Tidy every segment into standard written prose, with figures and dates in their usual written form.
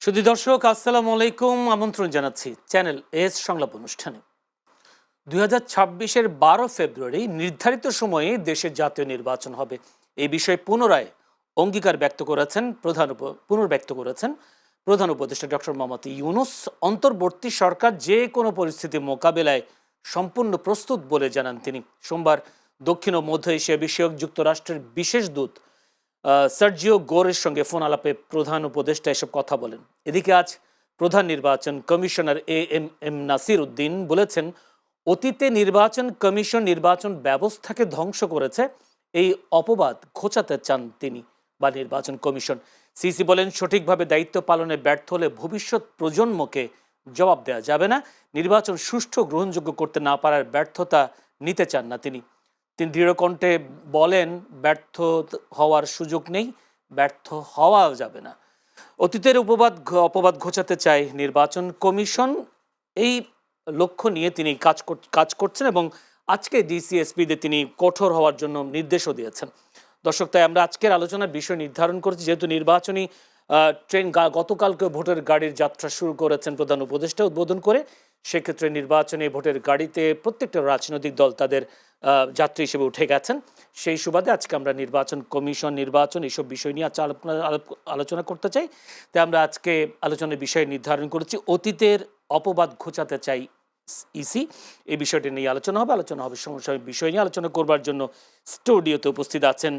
সুধী দর্শক, আসসালামু আলাইকুম। আমন্ত্রণ জানাচ্ছি চ্যানেল এস সংলাপ অনুষ্ঠানে। 2026-এর 12 ফেব্রুয়ারি নির্ধারিত সময়ে দেশে জাতীয় নির্বাচন হবে, এই বিষয়ে পুনরায় অঙ্গীকার পুনর্ব্যক্ত করেছেন প্রধান উপদেষ্টা ডক্টর মোহাম্মদ ইউনূস। অন্তর্বর্তী সরকার যে কোনো পরিস্থিতি মোকাবেলায় সম্পূর্ণ প্রস্তুত বলে জানান তিনি। সোমবার দক্ষিণ ও মধ্য এশিয়া বিষয়ক যুক্তরাষ্ট্রের বিশেষ দূত সার্জিও গোরের সঙ্গে ফোন আলাপে প্রধান উপদেষ্টা এসব কথা বলেন। এদিকে আজ প্রধান নির্বাচন কমিশনার এম নাসির উদ্দিন বলেছেন, অতীতে নির্বাচন কমিশন নির্বাচন ব্যবস্থাকে ধ্বংস করেছে, এই অপবাদ ঘোচাতে চান তিনি বা নির্বাচন কমিশন। সিসি বলেন, সঠিকভাবে দায়িত্ব পালনে ব্যর্থ হলে ভবিষ্যৎ প্রজন্মকে জবাব দেওয়া যাবে না। নির্বাচন সুষ্ঠু গ্রহণযোগ্য করতে না পারার ব্যর্থতা নিতে চান না তিনি। দৃঢ় কণ্ঠে বলেন, ব্যর্থ হওয়ার সুযোগ নেই, ব্যর্থ হওয়াও যাবে না। অতীতের অপবাদ ঘোচাতে চায় নির্বাচন কমিশন, এই লক্ষ্য নিয়ে তিনি কাজ করছেন এবং আজকে ডিসিএসপিদের তিনি কঠোর হওয়ার জন্য নির্দেশও দিয়েছেন। দর্শক, তাই আমরা আজকের আলোচনার বিষয় নির্ধারণ করেছি, যেহেতু নির্বাচনী ট্রেন গতকালকে ভোটের গাড়ির যাত্রা শুরু করেছেন প্রধান উপদেষ্টা উদ্বোধন করে, সেক্ষেত্রে নির্বাচনী ভোটের গাড়িতে প্রত্যেকটা রাজনৈতিক দল তাদের যাত্রী হিসেবে উঠে গেছেন। সেই সুবাদে আজকে আমরা নির্বাচন কমিশন, নির্বাচন, এইসব বিষয় নিয়ে আলোচনা করতে চাই। তাই আমরা আজকে আলোচনার বিষয় নির্ধারণ করেছি, অতীতের অপবাদ ঘোচাতে চাই ইসি। এই বিষয়টি নিয়ে আলোচনা হবে সমস্যা বিষয় নিয়ে আলোচনা করবার জন্য স্টুডিওতে উপস্থিত আছেন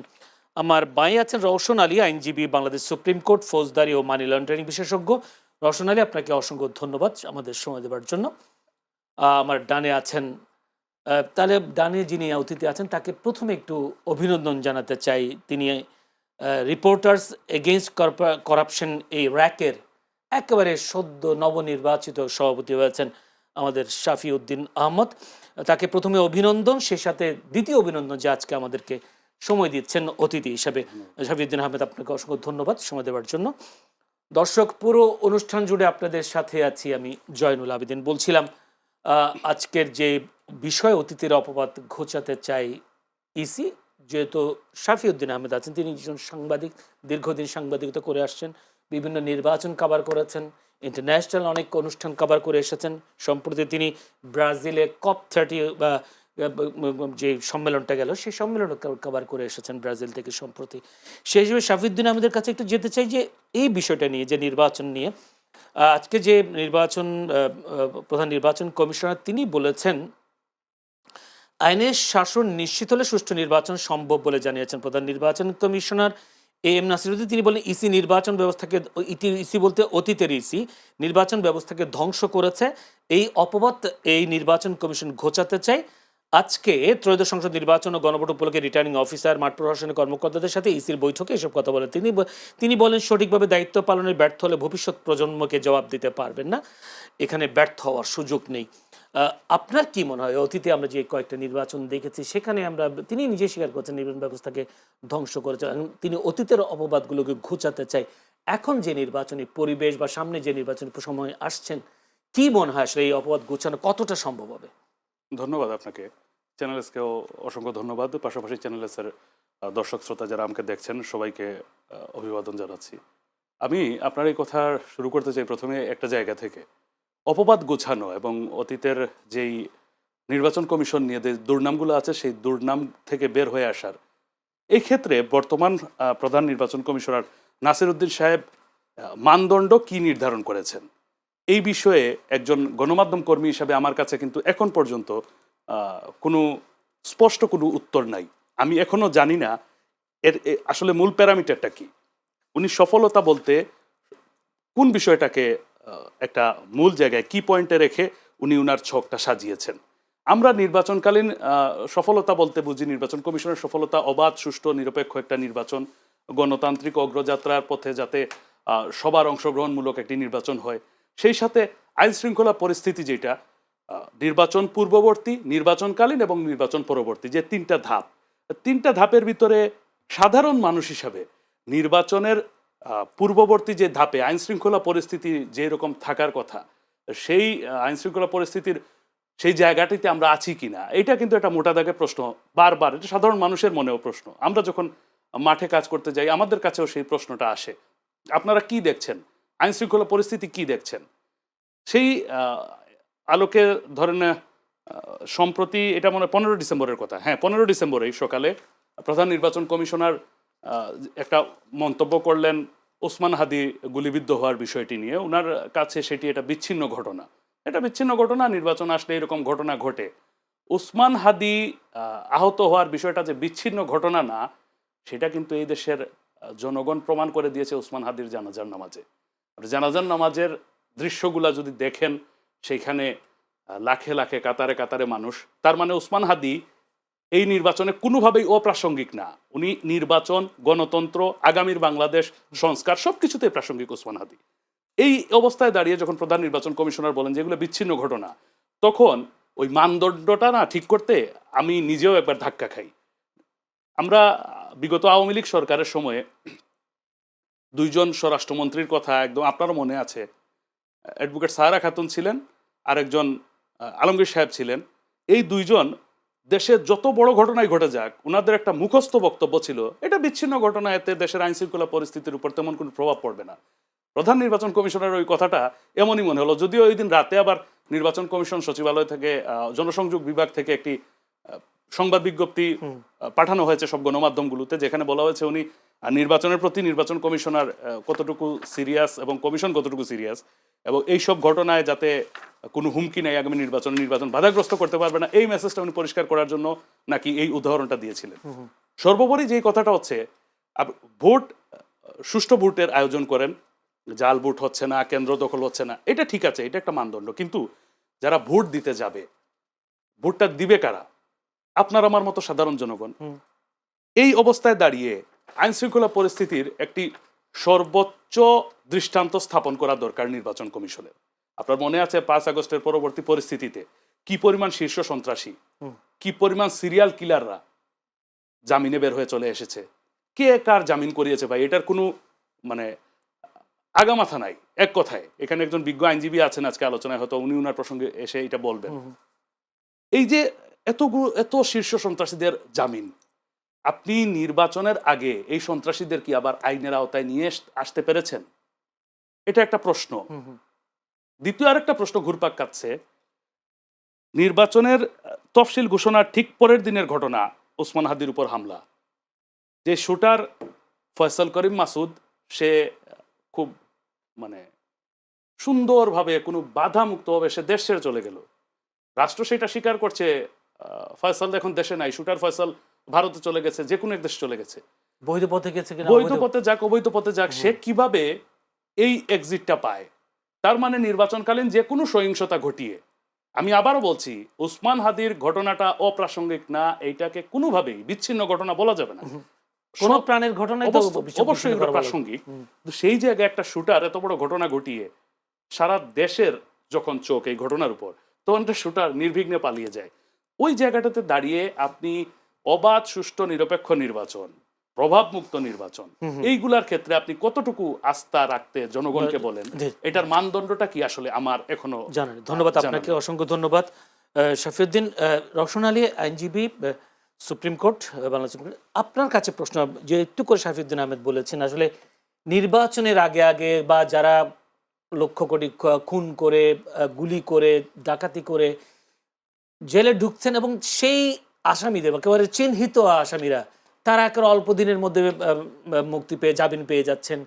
আমার বাঁয়ে আছেন রওশন আলী, আইনজীবী, বাংলাদেশ সুপ্রিম কোর্ট ফৌজদারি ও মানি লন্ডারিং বিশেষজ্ঞ। রওশন আলী, আপনাকে অসংখ্য ধন্যবাদ আমাদের সময় দেওয়ার জন্য। আমার ডানে আছেন, তাহলে ডানে যিনি অতিথি আছেন তাকে প্রথমে একটু অভিনন্দন জানাতে চাই। তিনি রিপোর্টার্স এগেইনস্ট করাপশন, এই র্যাকের একেবারে সদ্য নবনির্বাচিত সভাপতি হয়েছেন আমাদের শাফি উদ্দিন আহমদ। তাকে প্রথমে অভিনন্দন, সে সাথে দ্বিতীয় অভিনন্দন যে আজকে আমাদেরকে সময় দিচ্ছেন অতিথি হিসাবে। শাফি উদ্দিন আহমেদ, আপনাকে অসংখ্য ধন্যবাদ সময় দেওয়ার জন্য। দর্শক, পুরো অনুষ্ঠান জুড়ে আপনাদের সাথে আছি আমি জয়নুল আবেদিন। বলছিলাম, আজকের যে বিষয়, অতীতের অপবাদ ঘোচাতে চাই ইসি, যেহেতু শাফি উদ্দিন আহমেদ আছেন, তিনি একজন সাংবাদিক, দীর্ঘদিন সাংবাদিকতা করে আসছেন, বিভিন্ন নির্বাচন কভার করেছেন, ইন্টারন্যাশনাল অনেক অনুষ্ঠান কভার করে এসেছেন। সম্প্রতি তিনি ব্রাজিলে COP30 বা যে সম্মেলনটা গেল, সেই সম্মেলন কভার করে এসেছেন ব্রাজিল থেকে সম্প্রতি। সেই হিসেবে শাফিউদ্দিন আহমেদের কাছে একটু যেতে চাই যে এই বিষয়টা নিয়ে, যে নির্বাচন নিয়ে আজকে যে প্রধান নির্বাচন কমিশনার তিনি বলেছেন, আইনের শাসন নিশ্চিত হলে সুষ্ঠু নির্বাচন সম্ভব বলে জানিয়েছেন প্রধান নির্বাচন কমিশনার এম নাসির উদ্দিন। তিনি বলেন, ইসি নির্বাচন ব্যবস্থাকে, ইসি বলতে অতীতের ইসি, নির্বাচন ব্যবস্থাকে ধ্বংস করেছে, এই অপবাদ এই নির্বাচন কমিশন ঘোচাতে চায়। আজকে ত্রয়োদশ সংসদ নির্বাচন ও গণভোট উপলক্ষে রিটার্নিং অফিসার, মাঠ প্রশাসনের কর্মকর্তাদের সাথে ইসির বৈঠকে এসব কথা বলেন তিনি বলেন, সঠিকভাবে দায়িত্ব পালনে ব্যর্থ হলে ভবিষ্যৎ প্রজন্মকে জবাব দিতে পারবেন না, এখানে ব্যর্থ হওয়ার সুযোগ নেই। আপনার কি মনে হয়, অতীতে আমরা যে কয়েকটা নির্বাচন দেখেছি সেখানে তিনি নিজে স্বীকার করছেন নির্বাচন ব্যবস্থাকে ধ্বংস করেছে, তিনি অতীতের অপবাদগুলোকে ঘুচাতে চাই, এখন যে নির্বাচনী পরিবেশ বা সামনে যে নির্বাচনী সময় আসছেন, কি মনে হয় আসলে এই অপবাদ ঘুচানো কতটা সম্ভব হবে? ধন্যবাদ আপনাকে, চ্যানেল এসকেও অসংখ্য ধন্যবাদ। পাশাপাশি চ্যানেল এসের দর্শক শ্রোতা যারা আমাকে দেখছেন সবাইকে অভিবাদন জানাচ্ছি। আমি আপনার এই কথা শুরু করতে চাই প্রথমে একটা জায়গা থেকে, অপবাদ গোছানো এবং অতীতের যেই নির্বাচন কমিশন নিয়ে যে দুর্নামগুলো আছে সেই দুর্নাম থেকে বের হয়ে আসার এই ক্ষেত্রে বর্তমান প্রধান নির্বাচন কমিশনার নাসির উদ্দিন সাহেব মানদণ্ড কি নির্ধারণ করেছেন, এই বিষয়ে একজন গণমাধ্যম কর্মী হিসাবে আমার কাছে কিন্তু এখন পর্যন্ত কোনো স্পষ্ট কোনো উত্তর নাই। আমি এখনো জানি না এর আসলে মূল প্যারামিটারটা কি। উনি সফলতা বলতে কোন বিষয়টাকে একটা মূল জায়গায় কি পয়েন্টে রেখে উনি উনার ছকটা সাজিয়েছেন। আমরা নির্বাচনকালীন সফলতা বলতে বুঝি নির্বাচন কমিশনের সফলতা অবাধ, সুষ্ঠু, নিরপেক্ষ একটা নির্বাচন, গণতান্ত্রিক অগ্রযাত্রার পথে যাতে সবার অংশগ্রহণমূলক একটি নির্বাচন হয়, সেই সাথে আইন শৃঙ্খলা পরিস্থিতি যেটা নির্বাচন পূর্ববর্তী, নির্বাচনকালীন এবং নির্বাচন পরবর্তী, যে তিনটা ধাপের ভিতরে সাধারণ মানুষ হিসাবে নির্বাচনের পূর্ববর্তী যে ধাপে আইন শৃঙ্খলা পরিস্থিতি যেরকম থাকার কথা, সেই আইন শৃঙ্খলা পরিস্থিতির সেই জায়গাটিতে আমরা আছি কিনা, এটা কিন্তু একটা মোটা দাগের প্রশ্ন। বারবার এটা সাধারণ মানুষের মনেও প্রশ্ন, আমরা যখন মাঠে কাজ করতে যাই আমাদের কাছেও সেই প্রশ্নটা আসে। আপনারা কি দেখছেন আইন শৃঙ্খলা পরিস্থিতি কি দেখছেন সেই আলোকে ধরেন সম্প্রতি এটা মনে হয় 15 ডিসেম্বরের কথা, হ্যাঁ 15 ডিসেম্বরেই সকালে প্রধান নির্বাচন কমিশনার একটা মন্তব্য করলেন ওসমান হাদি গুলিবিদ্ধ হওয়ার বিষয়টি নিয়ে। ওনার কাছে সেটি এটা বিচ্ছিন্ন ঘটনা, এটা বিচ্ছিন্ন ঘটনা, নির্বাচন আসলে এরকম ঘটনা ঘটে। ওসমান হাদি আহত হওয়ার বিষয়টা যে বিচ্ছিন্ন ঘটনা না, সেটা কিন্তু এই দেশের জনগণ প্রমাণ করে দিয়েছে ওসমান হাদির জানাজার নামাজে। জানাজার নামাজের দৃশ্যগুলা যদি দেখেন, সেইখানে লাখে লাখে কাতারে কাতারে মানুষ। তার মানে ওসমান হাদি এই নির্বাচনে কোনোভাবেই অপ্রাসঙ্গিক না। উনি নির্বাচন, গণতন্ত্র, আগামীর বাংলাদেশ, সংস্কার সবকিছুতেই প্রাসঙ্গিক ওসমান হাদি। এই অবস্থায় দাঁড়িয়ে যখন প্রধান নির্বাচন কমিশনার বলেন যে এগুলো বিচ্ছিন্ন ঘটনা, তখন ওই মানদণ্ডটা না ঠিক করতে আমি নিজেও একবার ধাক্কা খাই। আমরা বিগত আওয়ামী লীগ সরকারের সময়ে দুইজন স্বরাষ্ট্রমন্ত্রীর কথা একদম আপনারও মনে আছে, অ্যাডভোকেট সাহারা খাতুন ছিলেন, আরেকজন আলমগীর সাহেব ছিলেন। এই দুইজন দেশে যত বড় ঘটনাই ঘটে যাক, ওনাদের একটা মুখস্থ বক্তব্য ছিল এটা বিচ্ছিন্ন ঘটনা, এতে দেশের আইন শৃঙ্খলা পরিস্থিতির উপর তেমন কোনো প্রভাব পড়বে না। প্রধান নির্বাচন কমিশনের ওই কথাটা এমনই মনে হলো, যদিও ওই দিন রাতে আবার নির্বাচন কমিশন সচিবালয় থেকে জনসংযোগ বিভাগ থেকে একটি সংবাদ বিজ্ঞপ্তি পাঠানো হয়েছে সব গণমাধ্যমগুলোতে, যেখানে বলা হয়েছে উনি নির্বাচনের প্রতি নির্বাচন কমিশনার কতটুকু সিরিয়াস এবং কমিশন কতটুকু সিরিয়াস, এবং এইসব ঘটনায় যাতে কোনো হুমকি নেই আগামী নির্বাচন বাধাগ্রস্ত করতে পারবে না, এই মেসেজটা উনি পরিষ্কার করার জন্য নাকি এই উদাহরণটা দিয়েছিলেন। সর্বোপরি যে কথাটা হচ্ছে, ভোট সুষ্ঠু ভোটের আয়োজন করেন, জাল ভোট হচ্ছে না, কেন্দ্র দখল হচ্ছে না, এটা ঠিক আছে, এটা একটা মানদণ্ড। কিন্তু যারা ভোট দিতে যাবে, ভোটটা দিবে কারা? আপনার আমার মতো সাধারণ জনগণ। এই অবস্থায় দাঁড়িয়ে আইন শৃঙ্খলা পরিস্থিতির একটি সর্বোচ্চ দৃষ্টান্ত স্থাপন করা দরকার নির্বাচন কমিশনের। আপনার মনে আছে 5 আগস্টের পরবর্তী পরিস্থিতিতে কি পরিমাণ শীর্ষ সন্ত্রাসী, কি পরিমাণ সিরিয়াল কিলাররা জামিনে বের হয়ে চলে এসেছে। কে কার জামিন করিয়েছে ভাই, এটার কোনো মানে আগামাথা নাই। এক কথায় এখানে একজন বিজ্ঞ আইনজীবী আছেন আজকে আলোচনায়, হয়তো উনি উনার প্রসঙ্গে এসে এটা বলবেন। এই যে এত শীর্ষ সন্ত্রাসীদের জামিন, আপনি নির্বাচনের আগে এই সন্ত্রাসীদের কি আবার আইনের আওতায় নিয়ে আসতে পেরেছেন? এটা একটা প্রশ্ন। দ্বিতীয় আরেকটা প্রশ্ন ঘুরপাক খাচ্ছে, নির্বাচনের তফসিল ঘোষণার ঠিক পরের দিনের ঘটনা ওসমান হাদির উপর হামলা। যে শুটার ফয়সাল করিম মাসুদ, সে খুব মানে সুন্দরভাবে কোনো বাধা মুক্তভাবে সে দেশ ছেড়ে চলে গেল। রাষ্ট্র সেটা স্বীকার করছে, ফয়সাল এখন দেশে নাই, শুটার ফয়সাল ভারতে চলে গেছে, যে কোনো এক দেশ চলে গেছে, বৈধ পথে গেছে কিনা, বৈধ পথে যাক অবৈধ পথে যাক, সে কিভাবে এই এক্সিটটা পায়? তার মানে নির্বাচনকালীন যে কোনো সহিংসতা ঘটিয়ে, আমি আবারও বলছি, ওসমান হাদির ঘটনাটা অপ্রাসঙ্গিক না, এইটাকে কোনোভাবেই বিচ্ছিন্ন ঘটনা বলা যাবে না। কোন প্রাণের ঘটনাই তো অবশ্যই প্রাসঙ্গিক, কিন্তু সেই জায়গায় একটা শুটার এত বড় ঘটনা ঘটিয়ে সারা দেশের যখন চোখ এই ঘটনার উপর, তখন একটা শুটার নির্বিঘ্নে পালিয়ে যায়। ওই জায়গাটাতে দাঁড়িয়ে আপনি অবাধ, সুষ্ঠু, নিরপেক্ষ নির্বাচন, প্রভাবমুক্ত নির্বাচন, এইগুলার ক্ষেত্রে আপনি কতটুকু আস্থা রাখতে জনগণকে বলেন, এটার মানদণ্ডটা কি আসলে আমার এখনো জানেন। ধন্যবাদ আপনাকে, অসংখ্য ধন্যবাদ। শফিউদ্দিন রওশন আলী, আইনজীবী, সুপ্রিম কোর্ট, বাংলাদেশ। আপনার কাছে প্রশ্ন, যে একটু করে শফিউদ্দিন আহমেদ বলেছেন, আসলে নির্বাচনের আগে আগে বা যারা লক্ষ কোটি খুন করে, গুলি করে, ডাকাতি করে জেলে ঢুকছেন, এবং সেই আসামিদের একেবারে চিহ্নিত আসামিরা তারা একেবারে অল্প দিনের মধ্যে মুক্তি পেয়ে জামিন পেয়ে যাচ্ছেন।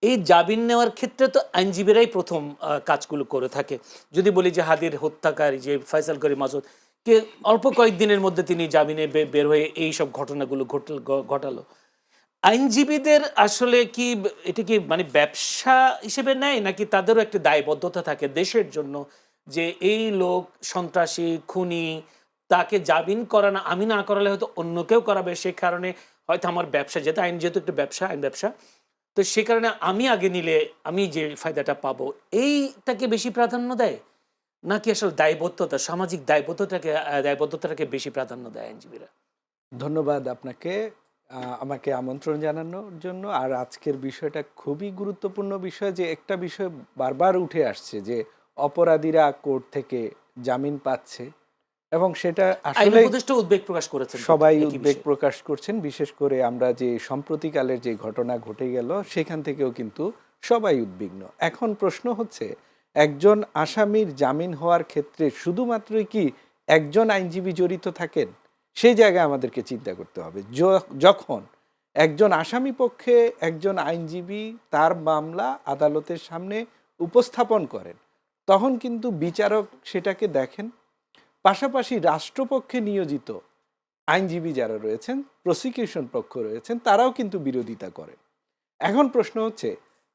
এই জামিন নেওয়ার ক্ষেত্রে তো আইনজীবীরাই প্রথম কাজগুলো করে থাকে। যদি বলি যে হাদির হত্যাকারী যে ফয়সাল করিম মাসুদ, কে অল্প কয়েকদিনের মধ্যে তিনি জামিনে বের হয়ে এই সব ঘটনাগুলো ঘটালো। আইনজীবীদের আসলে কি এটা কি মানে ব্যবসা হিসেবে নেয়, নাকি তাদেরও একটা দায়বদ্ধতা থাকে দেশের জন্য, যে এই লোক সন্ত্রাসী, খুনি, তাকে জামিন করা না, আমি না করালে হয়তো অন্য কেউ করাবে, সে কারণে হয়তো আমার ব্যবসা, যেহেতু আইন যেহেতু একটা ব্যবসা, আইন ব্যবসা, তো সে কারণে আমি আগে নিলে আমি যে ফায়দাটা পাবো, এইটাকে বেশি প্রাধান্য দেয়, নাকি আসলে দায়বদ্ধতা, সামাজিক দায়বদ্ধতাটাকে বেশি প্রাধান্য দেয় আইনজীবীরা? ধন্যবাদ আপনাকে আমাকে আমন্ত্রণ জানানোর জন্য। আর আজকের বিষয়টা খুবই গুরুত্বপূর্ণ বিষয়, যে একটা বিষয় বারবার উঠে আসছে যে অপরাধীরা কোর্ট থেকে জামিন পাচ্ছে, এবং সেটা আসলে উদ্বেগ প্রকাশ করেছেন, সবাই উদ্বেগ প্রকাশ করছেন। বিশেষ করে আমরা যে সম্প্রতিকালের যে ঘটনা ঘটে গেল, সেখান থেকেও কিন্তু সবাই উদ্বিগ্ন। এখন প্রশ্ন হচ্ছে, একজন আসামির জামিন হওয়ার ক্ষেত্রে শুধুমাত্রই কি একজন আইনজীবী জড়িত থাকেন? সেই জায়গায় আমাদেরকে চিন্তা করতে হবে। যখন একজন আসামি পক্ষে একজন আইনজীবী তার মামলা আদালতের সামনে উপস্থাপন করেন, তখন কিন্তু বিচারক সেটাকে দেখেন। পাশাপাশি রাষ্ট্রপক্ষে নিয়োজিত আইনজীবী যারা রয়েছেন, প্রসিকিউশন পক্ষ রয়েছেন, তারাও কিন্তু বিরোধিতা করেন। এখন প্রশ্ন হচ্ছে,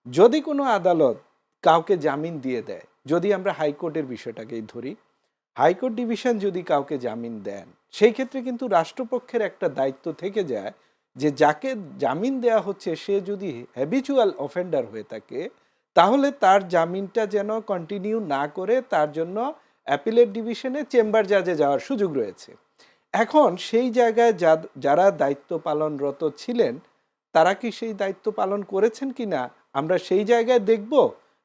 যদি কোনো আদালত কাউকে জামিন দিয়ে দেয়, যদি আমরা হাইকোর্টের বিষয়টাকেই ধরি, হাইকোর্ট ডিভিশন যদি কাউকে জামিন দেন, সেই ক্ষেত্রে কিন্তু রাষ্ট্রপক্ষের একটা দায়িত্ব থেকে যায় যে যাকে জামিন দেয়া হচ্ছে সে যদি হ্যাবিচুয়াল অফেন্ডার হয়ে থাকে, তাহলে তার জামিনটা যেন কন্টিনিউ না করে তার জন্য অ্যাপিলেট ডিভিশনে চেম্বার জাজে যাওয়ার সুযোগ রয়েছে। এখন সেই জায়গায় যারা দায়িত্ব পালনরত ছিলেন, তারা কি সেই দায়িত্ব পালন করেছেন কিনা আমরা সেই জায়গায় দেখব,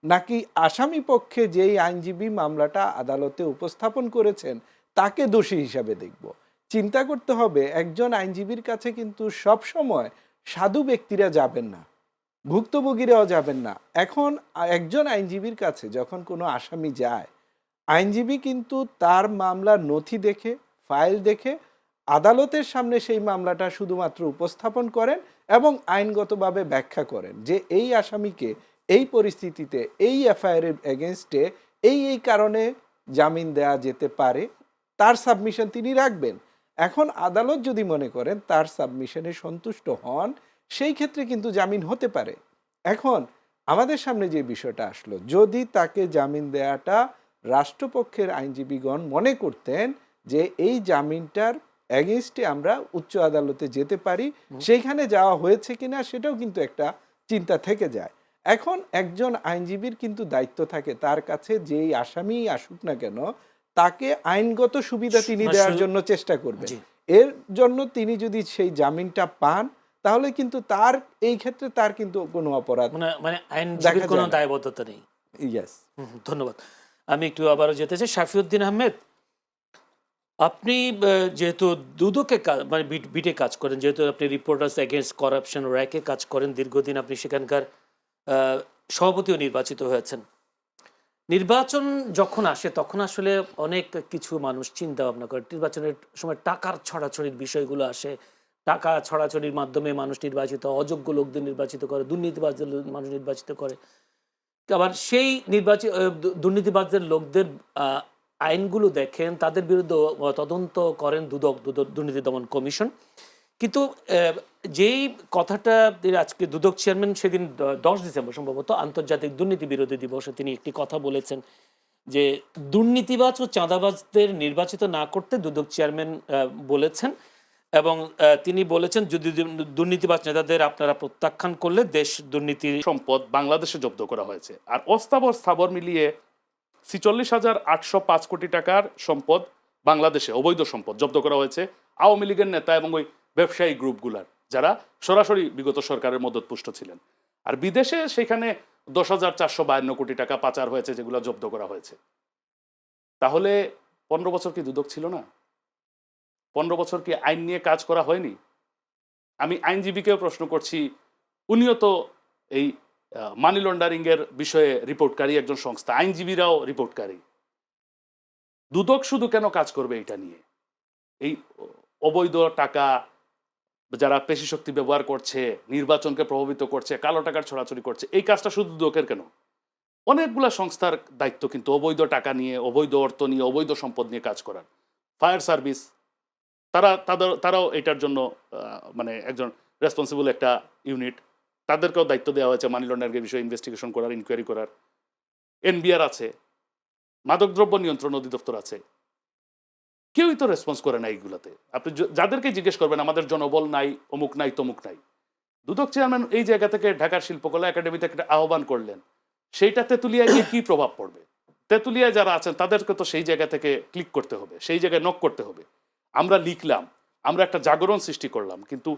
নাকি আসামি পক্ষে যেই আইনজীবী মামলাটা আদালতে উপস্থাপন করেছেন তাকে দোষী হিসাবে দেখব? চিন্তা করতে হবে, একজন আইনজীবীর কাছে কিন্তু সব সময় সাধু ব্যক্তিরা যাবেন না, ভুক্তভোগীরাও যাবেন না। এখন একজন আইনজীবীর কাছে যখন কোনো আসামি যায়, আইনজীবী কিন্তু তার মামলার নথি দেখে, ফাইল দেখে আদালতের সামনে সেই মামলাটা শুধুমাত্র উপস্থাপন করেন এবং আইনগতভাবে ব্যাখ্যা করেন যে এই আসামিকে এই পরিস্থিতিতে এই এফআইআর এর এগেনস্টে এই কারণে জামিন দেয়া যেতে পারে, তার সাবমিশন তিনি রাখবেন। এখন আদালত যদি মনে করেন তার সাবমিশনে সন্তুষ্ট হন, সেই ক্ষেত্রে কিন্তু জামিন হতে পারে। এখন আমাদের সামনে যে বিষয়টা আসলো, যদি তাকে জামিন দেয়াটা রাষ্ট্রপক্ষের আইনজীবীগণ মনে করতেন যে এই জামিনটার এগেইনস্টে আমরা উচ্চ আদালতে যেতে পারি, সেইখানে যাওয়া হয়েছে কিনা সেটাও কিন্তু একটা চিন্তা থেকে যায়। এখন একজন আইনজীবীর কিন্তু দায়িত্ব থাকে তার কাছে যেই আসামি আসুক না কেন, তাকে আইনগত সুবিধা তিনি দেওয়ার জন্য চেষ্টা করবেন। জি। এর জন্য তিনি যদি সেই জামিনটা পান, তাহলে কিন্তু তার এই ক্ষেত্রে তার কিন্তু কোনো অপরাধ মানে মানে আইনজীবীর দেখা কোনো যায় না। দায়বদ্ধতা নেই। ইয়েস। ধন্যবাদ। আমি একটু আবারও যেতে চাই শাফিউদ্দিন আহমেদ। আপনি যেহেতু দুদকে মানে বিটে কাজ করেন, যেহেতু আপনি রিপোর্টার্স এগেইনস্ট করাপশন র্যাকে কাজ করেন দীর্ঘদিন, আপনি সেখানকার সভাপতিও নির্বাচিত হয়েছেন। নির্বাচন যখন আসে তখন আসলে অনেক কিছু মানুষ চিন্তা ভাবনা করে। নির্বাচনের সময় টাকার ছড়াছড়ির বিষয়গুলো আসে। টাকা ছড়াছড়ির মাধ্যমে মানুষ নির্বাচিত, অযোগ্য লোকদের নির্বাচিত করে, দুর্নীতিবাজদের মানুষ নির্বাচিত করে। আবার সেই দুর্নীতিবাজদের লোকদের আইনগুলো দেখেন, তাদের বিরুদ্ধে তদন্ত করেন দুর্নীতি দমন কমিশন। কিন্তু যেই কথাটা আজকে দুদক চেয়ারম্যান সেদিন 10 ডিসেম্বর সম্ভবত আন্তর্জাতিক দুর্নীতি বিরোধী দিবসে তিনি একটি কথা বলেছেন যে দুর্নীতিবাজ ও চাঁদাবাজদের নির্বাচিত না করতে দুদক চেয়ারম্যান বলেছেন, এবং তিনি বলেছেন যদি দুর্নীতিবাজ নেতাদের আপনারা প্রত্যাখ্যান করলে দেশ দুর্নীতি সম্পদ বাংলাদেশে জব্দ করা হয়েছে, আর অস্থাবর স্থাবর মিলিয়ে 46,805 কোটি টাকার সম্পদ বাংলাদেশে অবৈধ সম্পদ জব্দ করা হয়েছে আওয়ামী লীগের নেতা এবং ওই ব্যবসায়ী গ্রুপগুলার, যারা সরাসরি বিগত সরকারের মদতপুষ্ট ছিলেন। আর বিদেশে সেখানে 10,452 কোটি টাকা পাচার হয়েছে, যেগুলো জব্দ করা হয়েছে। তাহলে 15 বছর কি দুদক ছিল না? 15 বছর কি আইন নিয়ে কাজ করা হয়নি? আমি আইনজীবীকেও প্রশ্ন করছি, উনিও তো এই মানি লন্ডারিং এর বিষয়ে রিপোর্টকারী একজন সংস্থা, আইনজীবীরাও রিপোর্টকারী। দুদক শুধু কেন কাজ করবে এটা নিয়ে? এই অবৈধ টাকা যারা পেশি শক্তি ব্যবহার করছে, নির্বাচনকে প্রভাবিত করছে, কালো টাকার ছড়াছড়ি করছে, এই কাজটা শুধু দুদকের কেন? অনেকগুলা সংস্থার দায়িত্ব কিন্তু অবৈধ টাকা নিয়ে, অবৈধ অর্থ নিয়ে, অবৈধ সম্পদ নিয়ে কাজ করার। ফায়ার সার্ভিস, তারাও এটার জন্য মানে একজন রেসপন্সিবল একটা ইউনিট, তাদেরকেও দায়িত্ব দেওয়া হয়েছে মানি লন্ডারিংয়ের বিষয়ে ইনভেস্টিগেশন করার, ইনকোয়ারি করার। এনবিআর আছে, মাদকদ্রব্য নিয়ন্ত্রণ অধিদপ্তর আছে, কেউই তো রেসপন্স করে না এইগুলাতে। আপনি যাদেরকে জিজ্ঞেস করবেন আমাদের জনবল নাই, অমুক নাই, তমুক নাই। দুদক চেয়ারম্যান এই জায়গা থেকে ঢাকার শিল্পকলা একাডেমিতে একটা আহ্বান করলেন, সেইটা তেঁতুলিয়ায় গিয়ে কি প্রভাব পড়বে? তেঁতুলিয়ায় যারা আছেন তাদেরকে তো সেই জায়গা থেকে ক্লিক করতে হবে, সেই জায়গায় নক করতে হবে। আমরা লিখলাম, আমরা একটা জাগরণ সৃষ্টি করলাম, কিন্তু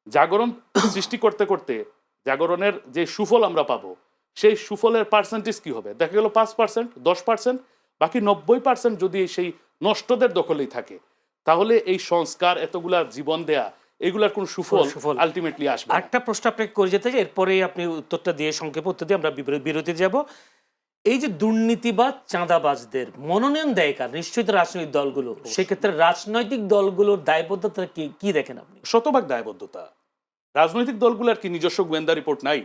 জাগরণ সৃষ্টি করতে করতে জাগরণের যে সুফল আমরা পাবো, সেই সুফলের পার্সেন্টেজ কি হবে? দেখা গেল 5%, 10%, বাকি 90% যদি সেই নষ্টদের দখলেই থাকে, তাহলে এই সংস্কার, এতগুলা জীবন দেয়া, এইগুলার কোন সুফল সুফল আলটিমেটলি আসবে না। আরেকটা প্রশ্ন আপনাকে করে যেতে চাই, এরপরেই আপনি উত্তরটা দিয়ে সংক্ষেপে উত্তর দিয়ে আমরা বিরতি যাব। এই যে দুর্নীতি বা চাঁদাবাজদের মনোনয়ন দেয় কার? নিশ্চয়ই তো রাজনৈতিক দলগুলো। সেক্ষেত্রে রাজনৈতিক দলগুলোর দায়বদ্ধতা কি দেখেন আপনি? শতভাগ দায়বদ্ধতা। রাজনৈতিক দলগুলোর কি নিজস্ব গোয়েন্দা রিপোর্ট নাই?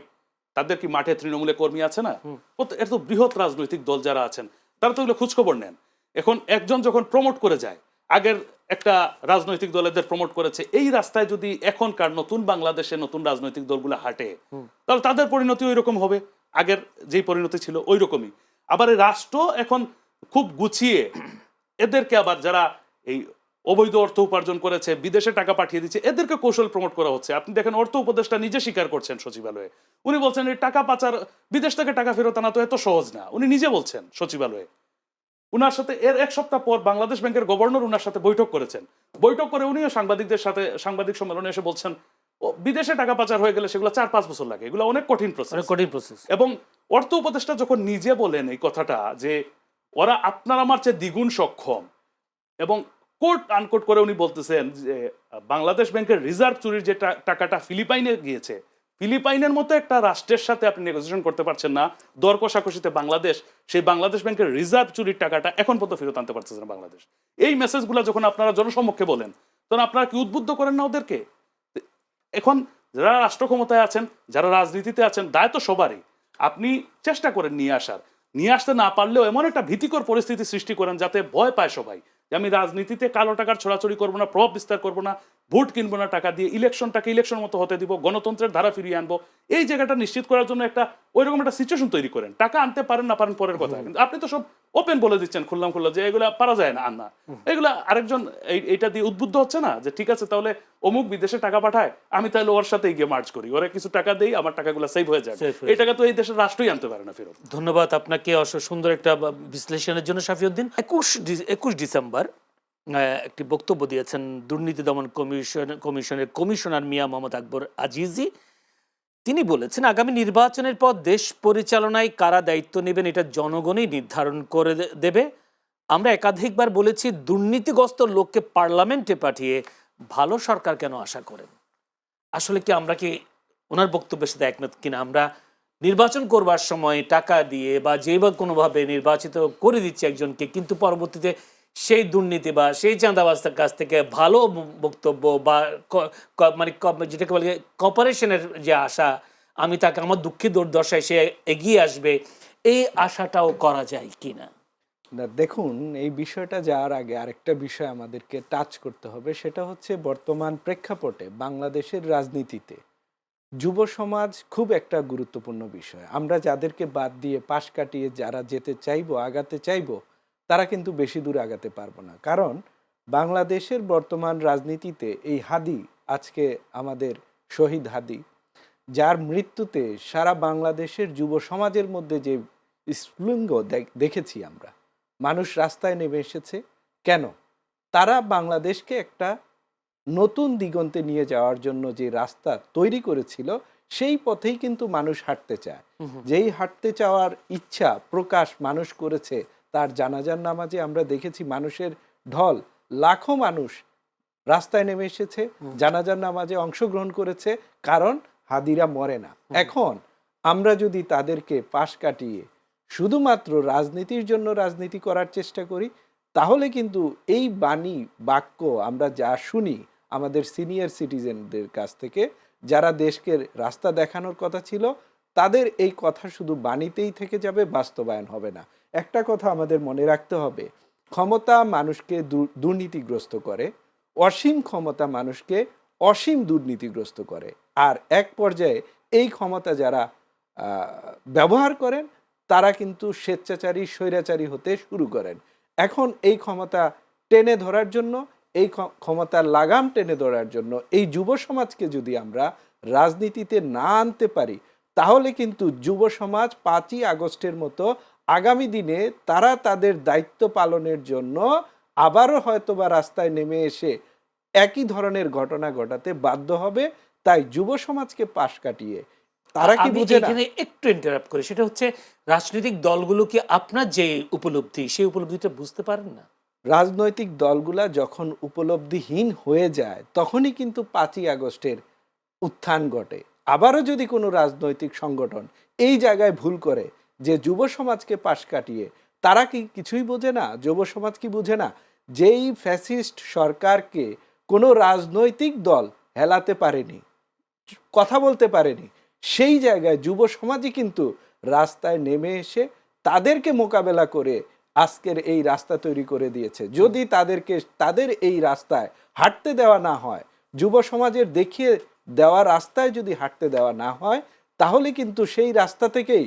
তাদের কি মাঠে তৃণমূলে কর্মী আছে না? এত বৃহৎ রাজনৈতিক দল যারা আছেন তারা তো এগুলো খোঁজখবর নেন। এখন একজন যখন প্রমোট করে যায়, আগের একটা রাজনৈতিক দলেদের প্রমোট করেছে, এই রাস্তায় যদি এখনকার নতুন বাংলাদেশে নতুন রাজনৈতিক দলগুলো হাঁটে, তাহলে তাদের পরিণতি ওই রকম হবে, আগের যেই পরিণতি ছিল ওই রকমই। আবার এই রাষ্ট্র এখন খুব গুছিয়ে এদেরকে আবার যারা এই অবৈধ অর্থ উপার্জন করেছে, বিদেশে টাকা পাঠিয়ে দিচ্ছে, এদেরকে কৌশল প্রমোট করা হচ্ছে। আপনি দেখেন অর্থ উপদেষ্টা নিজে স্বীকার করছেন সচিবালয়ে, উনি বলছেন এই টাকা পাচার, বিদেশ থেকে টাকা ফেরত আনা তো এত সহজ না। উনি নিজে বলছেন সচিবালয়ে। উনার সাথে এর এক সপ্তাহ পর বাংলাদেশ ব্যাংকের গভর্নর উনার সাথে বৈঠক করেছেন। বৈঠক করে উনিও সাংবাদিকদের সাথে সাংবাদিক সম্মেলনে এসে বলছেন বিদেশে টাকা পাচার হয়ে গেলে সেগুলো 4-5 বছর লাগে, এগুলো অনেক কঠিন প্রসেস। এবং অর্থ উপদেষ্টা যখন নিজে বলেন এই কথাটা যে ওরা আপনার আমার চেয়ে দ্বিগুণ সক্ষম, এবং কোট আনকোট করে উনি বলতেছেন যে বাংলাদেশ ব্যাংকের রিজার্ভ চুরির যে টাকাটা ফিলিপাইনে গিয়েছে, ফিলিপাইনের মতো একটা রাষ্ট্রের সাথে আপনি নেগোসিয়েশন করতে পারছেন না, দর কষাকষিতে বাংলাদেশ সেই বাংলাদেশ ব্যাংকের রিজার্ভ চুরির টাকাটা এখন পর্যন্ত ফেরত আনতে পারতেছে না বাংলাদেশ। এই মেসেজগুলো যখন আপনারা জনসমক্ষে বলেন, তখন আপনারা কি উদ্বুদ্ধ করেন না ওদেরকে? এখন যারা রাষ্ট্র ক্ষমতায় আছেন, যারা রাজনীতিতে আছেন, দায় তো সবারই। আপনি চেষ্টা করেন নিয়ে আসতে না পারলেও এমন একটা ভীতিকর পরিস্থিতি সৃষ্টি করেন যাতে ভয় পায় সবাই যে আমি রাজনীতিতে কালো টাকার ছড়াছড়ি করবো না, প্রভাব বিস্তার করবো না, ভোট কিনবো না টাকা দিয়ে, ইলেকশনটাকে ইলেকশন মতো হতে দিব, গণতন্ত্রের ধারা ফিরিয়ে আনবো। এই জায়গাটা নিশ্চিত করার জন্য একটা ওইরকম একটা সিচুয়েশন তৈরি করেন। টাকা আনতে পারেন না পারেন পরের কথা, কিন্তু আপনি তো সব ওপেন বলে দিচ্ছেন খুললাম যে এগুলা পারা যায় না আনা। এগুলা আরেকজন এইটা দিয়ে উদ্বুদ্ধ হচ্ছে না যে ঠিক আছে তাহলে অমুক বিদেশে টাকা পাঠায়, আমি তাহলে ওর সাথে গিয়ে মার্চ করি, ওরা কিছু টাকা দেই, আমার টাকাগুলো সেভ হয়ে যাবে। এই টাকা তো এই দেশের রাষ্ট্রই আনতে পারে না ফেরত। ধন্যবাদ আপনাকে সুন্দর একটা বিশ্লেষণের জন্য শাফিউদ্দিন। 21 ডিসেম্বর একটি বক্তব্য দিয়েছেন দুর্নীতি দমন কমিশনের কমিশনার মিয়া মোহাম্মদ আকবর আজিজি। তিনি বলেছেন আগামী নির্বাচনের পর দেশ পরিচালনায় কারা দায়িত্ব নেবেন এটা জনগণই নির্ধারণ করে দেবে। আমরা একাধিকবার বলেছি দুর্নীতিগ্রস্ত লোককে পার্লামেন্টে পাঠিয়ে ভালো সরকার কেন আশা করেন? আসলে কি আমরা কি ওনার বক্তব্যের সাথে একমত কিনা? আমরা নির্বাচন করবার সময় টাকা দিয়ে বা যে বা কোনোভাবে নির্বাচিত করে দিচ্ছে একজনকে, কিন্তু পরবর্তীতে সেই দুর্নীতি বা সেই চাঁদাবাজের কাছ থেকে ভালো বক্তব্য বা মানে যেটাকে বলে কপারেশনের যে আশা, আমি তাকে আমার দুঃখী দুর্দশায় সে এগিয়ে আসবে, এই আশাটাও করা যায় কিনা? না, দেখুন, এই বিষয়টা যাওয়ার আগে আরেকটা বিষয় আমাদেরকে টাচ করতে হবে, সেটা হচ্ছে বর্তমান প্রেক্ষাপটে বাংলাদেশের রাজনীতিতে যুব সমাজ খুব একটা গুরুত্বপূর্ণ বিষয়। আমরা যাদেরকে বাদ দিয়ে পাশ কাটিয়ে যারা যেতে চাইবো, আগাতে চাইবো, তারা কিন্তু বেশি দূর আগাতে পারবো না। কারণ বাংলাদেশের বর্তমান রাজনীতিতে এই হাদি, আজকে আমাদের শহীদ হাদি, যার মৃত্যুতে সারা বাংলাদেশের যুব সমাজের মধ্যে যে স্ফুলিঙ্গ দেখেছি আমরা, মানুষ রাস্তায় নেমে এসেছে কেন? তারা বাংলাদেশকে একটা নতুন দিগন্তে নিয়ে যাওয়ার জন্য যে রাস্তা তৈরি করেছিল, সেই পথেই কিন্তু মানুষ হাঁটতে চায়। যেই হাঁটতে চাওয়ার ইচ্ছা প্রকাশ মানুষ করেছে, তার জানাজার নামাজে আমরা দেখেছি মানুষের ঢল, লাখো মানুষ রাস্তায় নেমে এসেছে, জানাজার নামাজে অংশগ্রহণ করেছে, কারণ হাদিরা মরে না। এখন আমরা যদি তাদেরকে পাশ কাটিয়ে শুধুমাত্র রাজনীতির জন্য রাজনীতি করার চেষ্টা করি, তাহলে কিন্তু এই বাণী বাক্য আমরা যা শুনি আমাদের সিনিয়র সিটিজেনদের কাছ থেকে, যারা দেশকে রাস্তা দেখানোর কথা ছিল, তাদের এই কথা শুধু বাণীতেই থেকে যাবে, বাস্তবায়ন হবে না। একটা কথা আমাদের মনে রাখতে হবে, ক্ষমতা মানুষকে দুর্নীতিগ্রস্ত করে, অসীম ক্ষমতা মানুষকে অসীম দুর্নীতিগ্রস্ত করে। আর এক পর্যায়ে এই ক্ষমতা যারা ব্যবহার করেন, তারা কিন্তু স্বেচ্ছাচারী স্বৈরাচারী হতে শুরু করেন। এখন এই ক্ষমতা টেনে ধরার জন্য, এই ক্ষমতার লাগাম টেনে ধরার জন্য এই যুব সমাজকে যদি আমরা রাজনীতিতে না আনতে পারি, তাহলে কিন্তু যুব সমাজ 5ই আগস্টের মতো আগামী দিনে তারা তাদের দায়িত্ব পালনের জন্য আবারও হয়তোবা রাস্তায় নেমে এসে একই ধরনের ঘটনা ঘটাতে বাধ্য হবে। তাই যুব সমাজকে পাশ কাটিয়ে তারা কি বুঝে না? একটু ইন্টারাপ্ট করি, সেটা হচ্ছে রাজনৈতিক দলগুলো কি আপনার যে উপলব্ধি, সেই উপলব্ধিটা বুঝতে পারেন না? রাজনৈতিক দলগুলা যখন উপলব্ধিহীন হয়ে যায় তখনই কিন্তু 5ই আগস্টের উত্থান ঘটে। আবারও যদি কোনো রাজনৈতিক সংগঠন এই জায়গায় ভুল করে যে যুব সমাজকে পাশ কাটিয়ে, তারা কি কিছুই বোঝে না? যুব সমাজ কি বুঝে না যেই ফ্যাসিস্ট সরকারকে কোনো রাজনৈতিক দল হেলাতে পারেনি, কথা বলতে পারেনি, সেই জায়গায় যুব সমাজই কিন্তু রাস্তায় নেমে এসে তাদেরকে মোকাবেলা করে আজকের এই রাস্তা তৈরি করে দিয়েছে। যদি তাদেরকে তাদের এই রাস্তায় হাঁটতে দেওয়া না হয়, যুব সমাজের দেখিয়ে দেওয়া রাস্তায় যদি হাঁটতে দেওয়া না হয়, তাহলে কিন্তু সেই রাস্তা থেকেই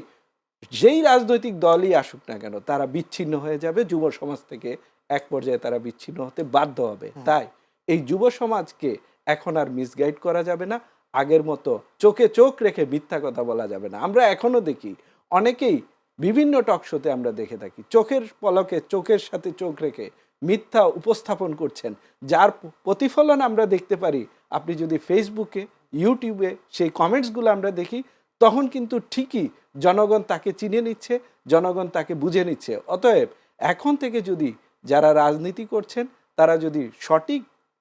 যেই রাজনৈতিক দলই আসুক না কেন তারা বিচ্ছিন্ন হয়ে যাবে, যুব সমাজ থেকে এক পর্যায়ে তারা বিচ্ছিন্ন হতে বাধ্য হবে। তাই এই যুব সমাজকে এখন আর মিসগাইড করা যাবে না, আগের মতো চোখে চোখ রেখে মিথ্যা কথা বলা যাবে না। আমরা এখনো দেখি অনেকেই বিভিন্ন টক শোতে আমরা দেখে থাকি চোখের পলকে চোখের সাথে চোখ রেখে মিথ্যা উপস্থাপন করছেন, যার প্রতিফলন আমরা দেখতে পারি। আপনি যদি ফেসবুকে, ইউটিউবে সেই কমেন্টসগুলো আমরা দেখি, তখন কিন্তু ঠিকই জনগণ তাকে চিনে নিচ্ছে, জনগণ তাকে বুঝে নিচ্ছে। অতএব এখন থেকে যদি যারা রাজনীতি করছেন তারা যদি সঠিক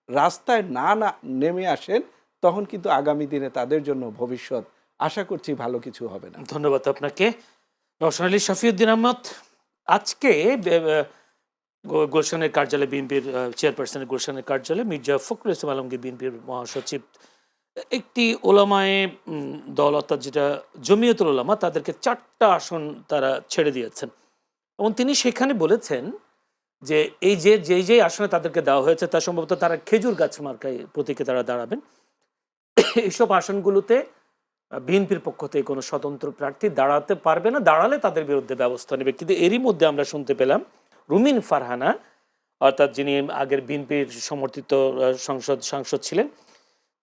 রাস্তায় না নেমে আসেন, তখন কিন্তু আগামী দিনে তাদের জন্য ভবিষ্যৎ আশা করছি ভালো কিছু হবে না। ধন্যবাদ আপনাকে। রওশন আলী শফিউদ্দিন আহমদ, আজকে গুলশানের কার্যালয়ে বিএনপির চেয়ারপারসনের গুলশানের কার্যালয়ে মির্জা ফখরুল ইসলাম আলমগীর বিএনপির মহাসচিব একটি ওলামায়ে দল অর্থাৎ যেটা জমিয়তুল ওলামা, তাদেরকে 4টা আসন তারা ছেড়ে দিয়েছেন এবং তিনি সেখানে বলেছেন যে এই যে যেই আসনে তাদেরকে দেওয়া হয়েছে তা সম্ভবত তারা খেজুর গাছ মার্কায় প্রতীকে তারা দাঁড়াবেন। এইসব আসনগুলোতে বিএনপির পক্ষ থেকে কোনো স্বতন্ত্র প্রার্থী দাঁড়াতে পারবে না, দাঁড়ালে তাদের বিরুদ্ধে ব্যবস্থা নেবে। কিন্তু এরই মধ্যে আমরা শুনতে পেলাম রুমিন ফারহানা, অর্থাৎ যিনি আগের বিএনপির সমর্থিত সাংসদ ছিলেন,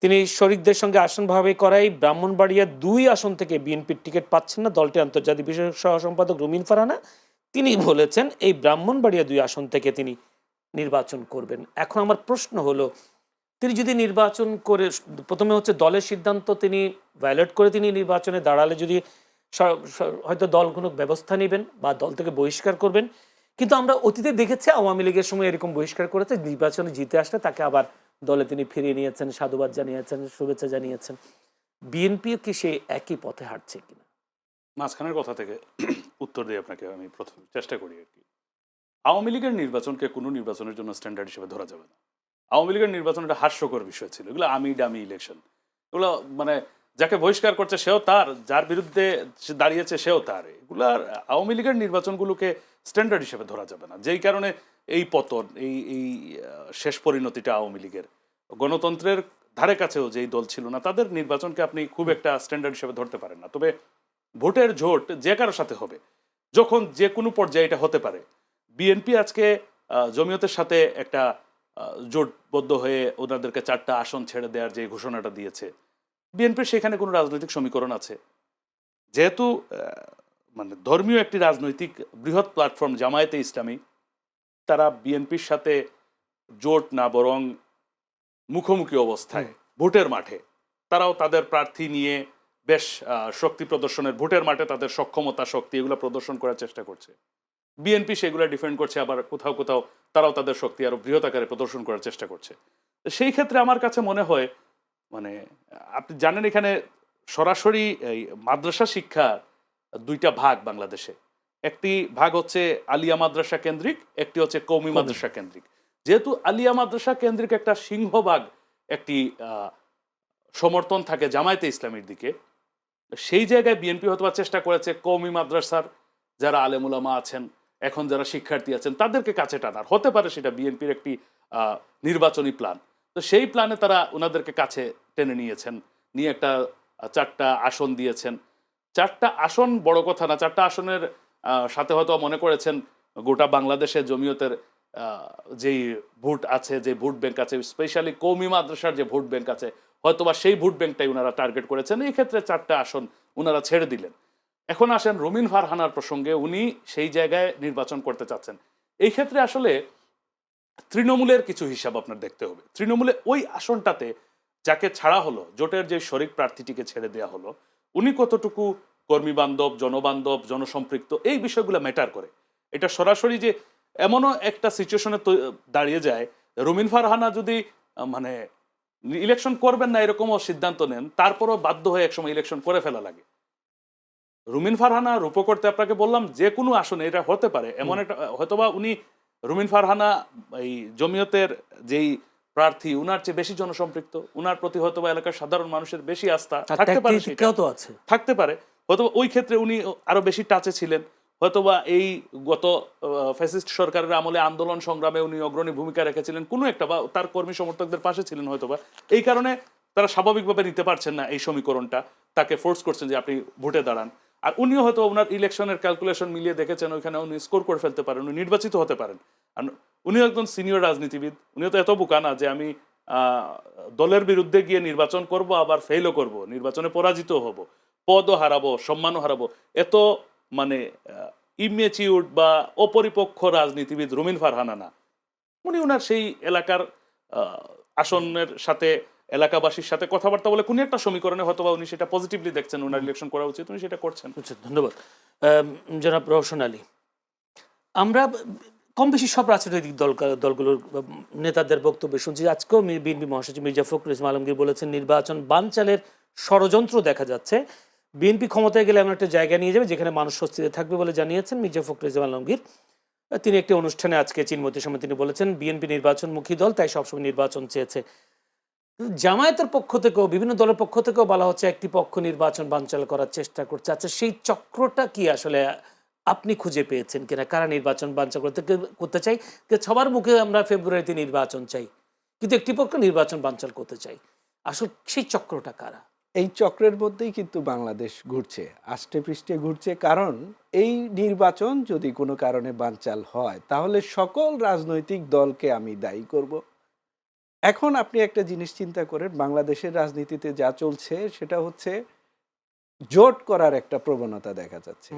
তিনি শরিকদের সঙ্গে আসন ভাবে করাই ব্রাহ্মণবাড়িয়া 2 আসন থেকে বিএনপির টিকিট পাচ্ছেন না। দলটির আন্তর্জাতিক বিষয়ক সহ সম্পাদক রুমিন ফারহানা তিনি বলেছেন এই ব্রাহ্মণবাড়িয়া 2 আসন থেকে তিনি নির্বাচন করবেন। এখন আমার প্রশ্ন হলো, তিনি যদি নির্বাচন করে, প্রথমে হচ্ছে দলের সিদ্ধান্ত তিনি ভায়োলেট করে তিনি নির্বাচনে দাঁড়ালে যদি হয়তো দল কোনো ব্যবস্থা নেবেন বা দল থেকে বহিষ্কার করবেন, কিন্তু আমরা অতীতে দেখেছি আওয়ামী লীগের সময় এরকম বহিষ্কার করেছে, নির্বাচনে জিতে আসলে তাকে আবার দলে তিনি ফিরিয়ে নিয়েছেন, সাধুবাদ জানিয়েছেন, শুভেচ্ছা জানিয়েছেন। বিএনপিও কি সে একই পথে হাঁটছে কিনা? মাঝখানের কথা থেকে উত্তর দিয়ে আপনাকে আমি প্রথম চেষ্টা করি আর কি। আওয়ামী লীগের নির্বাচনকে কোনো নির্বাচনের জন্য স্ট্যান্ডার্ড হিসেবে ধরা যাবে না। আওয়ামী লীগের নির্বাচন একটা হাস্যকর বিষয় ছিল, এগুলো আমি ডামি ইলেকশন, এগুলো মানে যাকে বহিষ্কার করছে সেও তার, যার বিরুদ্ধে সে দাঁড়িয়েছে সেও তার। এগুলার আওয়ামী লীগের নির্বাচনগুলোকে স্ট্যান্ডার্ড হিসেবে ধরা যাবে না, যেই কারণে এই পতন, এই শেষ পরিণতিটা আওয়ামী লীগের। গণতন্ত্রের ধারে কাছেও যেই দল ছিল না তাদের নির্বাচনকে আপনি খুব একটা স্ট্যান্ডার্ড হিসেবে ধরতে পারেন না। তবে ভোটের জোট যে কারোর সাথে হবে, যখন যে কোনো পর্যায়ে এটা হতে পারে। বিএনপি আজকে জমিয়তের সাথে একটা জোটবদ্ধ হয়ে ওনাদেরকে 4টা আসন ছেড়ে দেওয়ার যে ঘোষণাটা দিয়েছে, বিএনপির সেখানে কোনো রাজনৈতিক সমীকরণ আছে? যেহেতু মানে ধর্মীয় একটি রাজনৈতিক বৃহৎ প্ল্যাটফর্ম জামায়াতে ইসলামী, তারা বিএনপির সাথে জোট না বরং মুখোমুখি অবস্থায় ভোটের মাঠে তারাও তাদের প্রার্থী নিয়ে বেশ শক্তি প্রদর্শনের, ভোটের মাঠে তাদের সক্ষমতা শক্তি এগুলো প্রদর্শন করার চেষ্টা করছে। বিএনপি সেগুলো ডিফেন্ড করছে, আবার কোথাও কোথাও তারাও তাদের শক্তি আরো বৃহৎ আকারে প্রদর্শন করার চেষ্টা করছে। সেই ক্ষেত্রে আমার কাছে মনে হয়, মানে আপনি জানেন এখানে সরাসরি এই মাদ্রাসা শিক্ষা 2টা ভাগ বাংলাদেশে। একটি ভাগ হচ্ছে আলিয়া মাদ্রাসা কেন্দ্রিক, একটি হচ্ছে কওমি মাদ্রাসা কেন্দ্রিক। যেহেতু আলিয়া মাদ্রাসা কেন্দ্রিক একটা সিংহভাগ একটি সমর্থন থাকে জামায়াতে ইসলামীর দিকে, সেই জায়গায় বিএনপি হয়তো চেষ্টা করেছে কওমি মাদ্রাসার যারা আলেমুলামা আছেন, এখন যারা শিক্ষার্থী আছেন তাদেরকে কাছে টানার। হতে পারে সেটা বিএনপির একটি নির্বাচনী প্ল্যান। তো সেই প্ল্যানে তারা ওনাদেরকে কাছে টেনে নিয়েছেন, নিয়ে একটা 4টা আসন দিয়েছেন। 4টা আসন বড় কথা না, 4টা আসনের সাথে হয়তো মনে করেছেন গোটা বাংলাদেশে জমিয়তের যেই ভোট আছে, যে ভোট ব্যাংক আছে, স্পেশালি কওমি মাদ্রাসার যে ভোট ব্যাংক আছে, হয়তোবা সেই ভোট ব্যাংকটাই ওনারা টার্গেট করেছেন। এই ক্ষেত্রে 4টা আসন ওনারা ছেড়ে দিলেন। এখন আসেন রুমিন ফারহানার প্রসঙ্গে, উনি সেই জায়গায় নির্বাচন করতে চাচ্ছেন। এই ক্ষেত্রে আসলে তৃণমূলের কিছু হিসাব আপনার দেখতে হবে। তৃণমূলে ওই আসনটাতে যাকে ছাড়া হলো, জোটের যে শরিক প্রার্থীটিকে ছেড়ে দেওয়া হলো, উনি কতটুকু কর্মী বান্ধব, জনবান্ধব, জনসম্পৃক্ত, এই বিষয়গুলো ম্যাটার করে। এটা সরাসরি যে এমনও একটা সিচুয়েশনে দাঁড়িয়ে যায়, রুমিন ফারহানা যদি মানে ইলেকশন করবেন না এরকমও সিদ্ধান্ত নেন, তারপরও বাধ্য হয়ে একসময় ইলেকশন করে ফেলা লাগে। রুমিন ফারহানা রূপকর্তে আপনাকে বললাম যে কোনো আসনে এটা হতে পারে, এমন একটা হয়তোবা উনি রুমিন ফারহানা এই জমিয়তের যেই প্রার্থী উনার চেয়ে বেশি জনসম্পৃক্ত, উনার প্রতি হয়তোবা এলাকার সাধারণ মানুষের বেশি আস্থা থাকতে পারে, কেউ তো আছে থাকতে পারে, হয়তোবা ওই ক্ষেত্রে উনি আরো বেশি টাচে ছিলেন, হয়তোবা এই গত ফ্যাসিস্ট সরকারের আমলে আন্দোলন সংগ্রামে উনি অগ্রণী ভূমিকা রেখেছিলেন কোনো একটা, বা তার কর্মী সমর্থকদের পাশে ছিলেন হয়তোবা, এই কারণে তারা স্বাভাবিকভাবে নিতে পারছেন না এই সমীকরণটা, তাকে ফোর্স করছেন যে আপনি ভোটে দাঁড়ান। আর উনিও হয়তো ওনার ইলেকশনের ক্যালকুলেশন মিলিয়ে দেখেছেন ওইখানে উনি স্কোর করে ফেলতে পারেন, উনি নির্বাচিত হতে পারেন। আর উনিও একজন সিনিয়র রাজনীতিবিদ, উনিও তো এত বোকা না যে আমি দলের বিরুদ্ধে গিয়ে নির্বাচন করব আবার ফেলও করব, নির্বাচনে পরাজিত হব, পদও হারাবো, সম্মানও হারাবো, এত মানে ইমেচিউর বা অপরিপক্ষ রাজনীতিবিদ রুমিন ফারহানা না। উনি ওনার সেই এলাকার আসনের সাথে এলাকাবাসীর সাথে কথাবার্তা বলে কোন একটা সমীকরণে হয়তোবা উনি সেটা পজিটিভলি দেখছেন, ওনার ইলেকশন করা উচিত, উনি সেটা করছেন। আচ্ছা, ধন্যবাদ। জনাব রওশন আলী, আমরা কম বেশি সব রাজনৈতিক দলগুলোর নেতাদের বক্তব্য শুনছি। আজকেও বিএনপি মহাসচিব মির্জা ফখরুল ইসলাম আলমগীর বলেছেন নির্বাচন বানচালের ষড়যন্ত্র দেখা যাচ্ছে, বিএনপি ক্ষমতায় গেলে এমন একটা জায়গা নিয়ে যাবে যেখানে মানুষ স্বস্তিতে থাকবে বলে জানিয়েছেন মির্জা ফখরুল ইসলাম আলমগীর। তিনি একটি অনুষ্ঠানে আজকে চিনমতির সময় তিনি বলেছেন বিএনপি নির্বাচনমুখী দল, তাই সবসময় নির্বাচন চেয়েছে। জামায়াতের পক্ষ থেকেও বিভিন্ন দলের পক্ষ থেকেও বলা হচ্ছে একটি পক্ষ নির্বাচন বানচাল করার চেষ্টা করছে। আচ্ছা, সেই চক্রটা কি আসলে আপনি খুঁজে পেয়েছেন কিনা? কারা নির্বাচন বানচাল করতে চাই? সবার মুখে আমরা ফেব্রুয়ারিতে নির্বাচন চাই, কিন্তু একটি পক্ষ নির্বাচন বানচাল করতে চাই, আসলে সেই চক্রটা কারা? এই চক্রের মধ্যেই কিন্তু বাংলাদেশ ঘুরছে, আষ্টে পৃষ্ঠে ঘুরছে। কারণ এই নির্বাচন যদি কোনো কারণে বানচাল হয় তাহলে সকল রাজনৈতিক দলকে আমি দায়ী করব। এখন আপনি একটা জিনিস চিন্তা করেন, বাংলাদেশের রাজনীতিতে যা চলছে সেটা হচ্ছে জোট করার একটা প্রবণতা দেখা যাচ্ছে,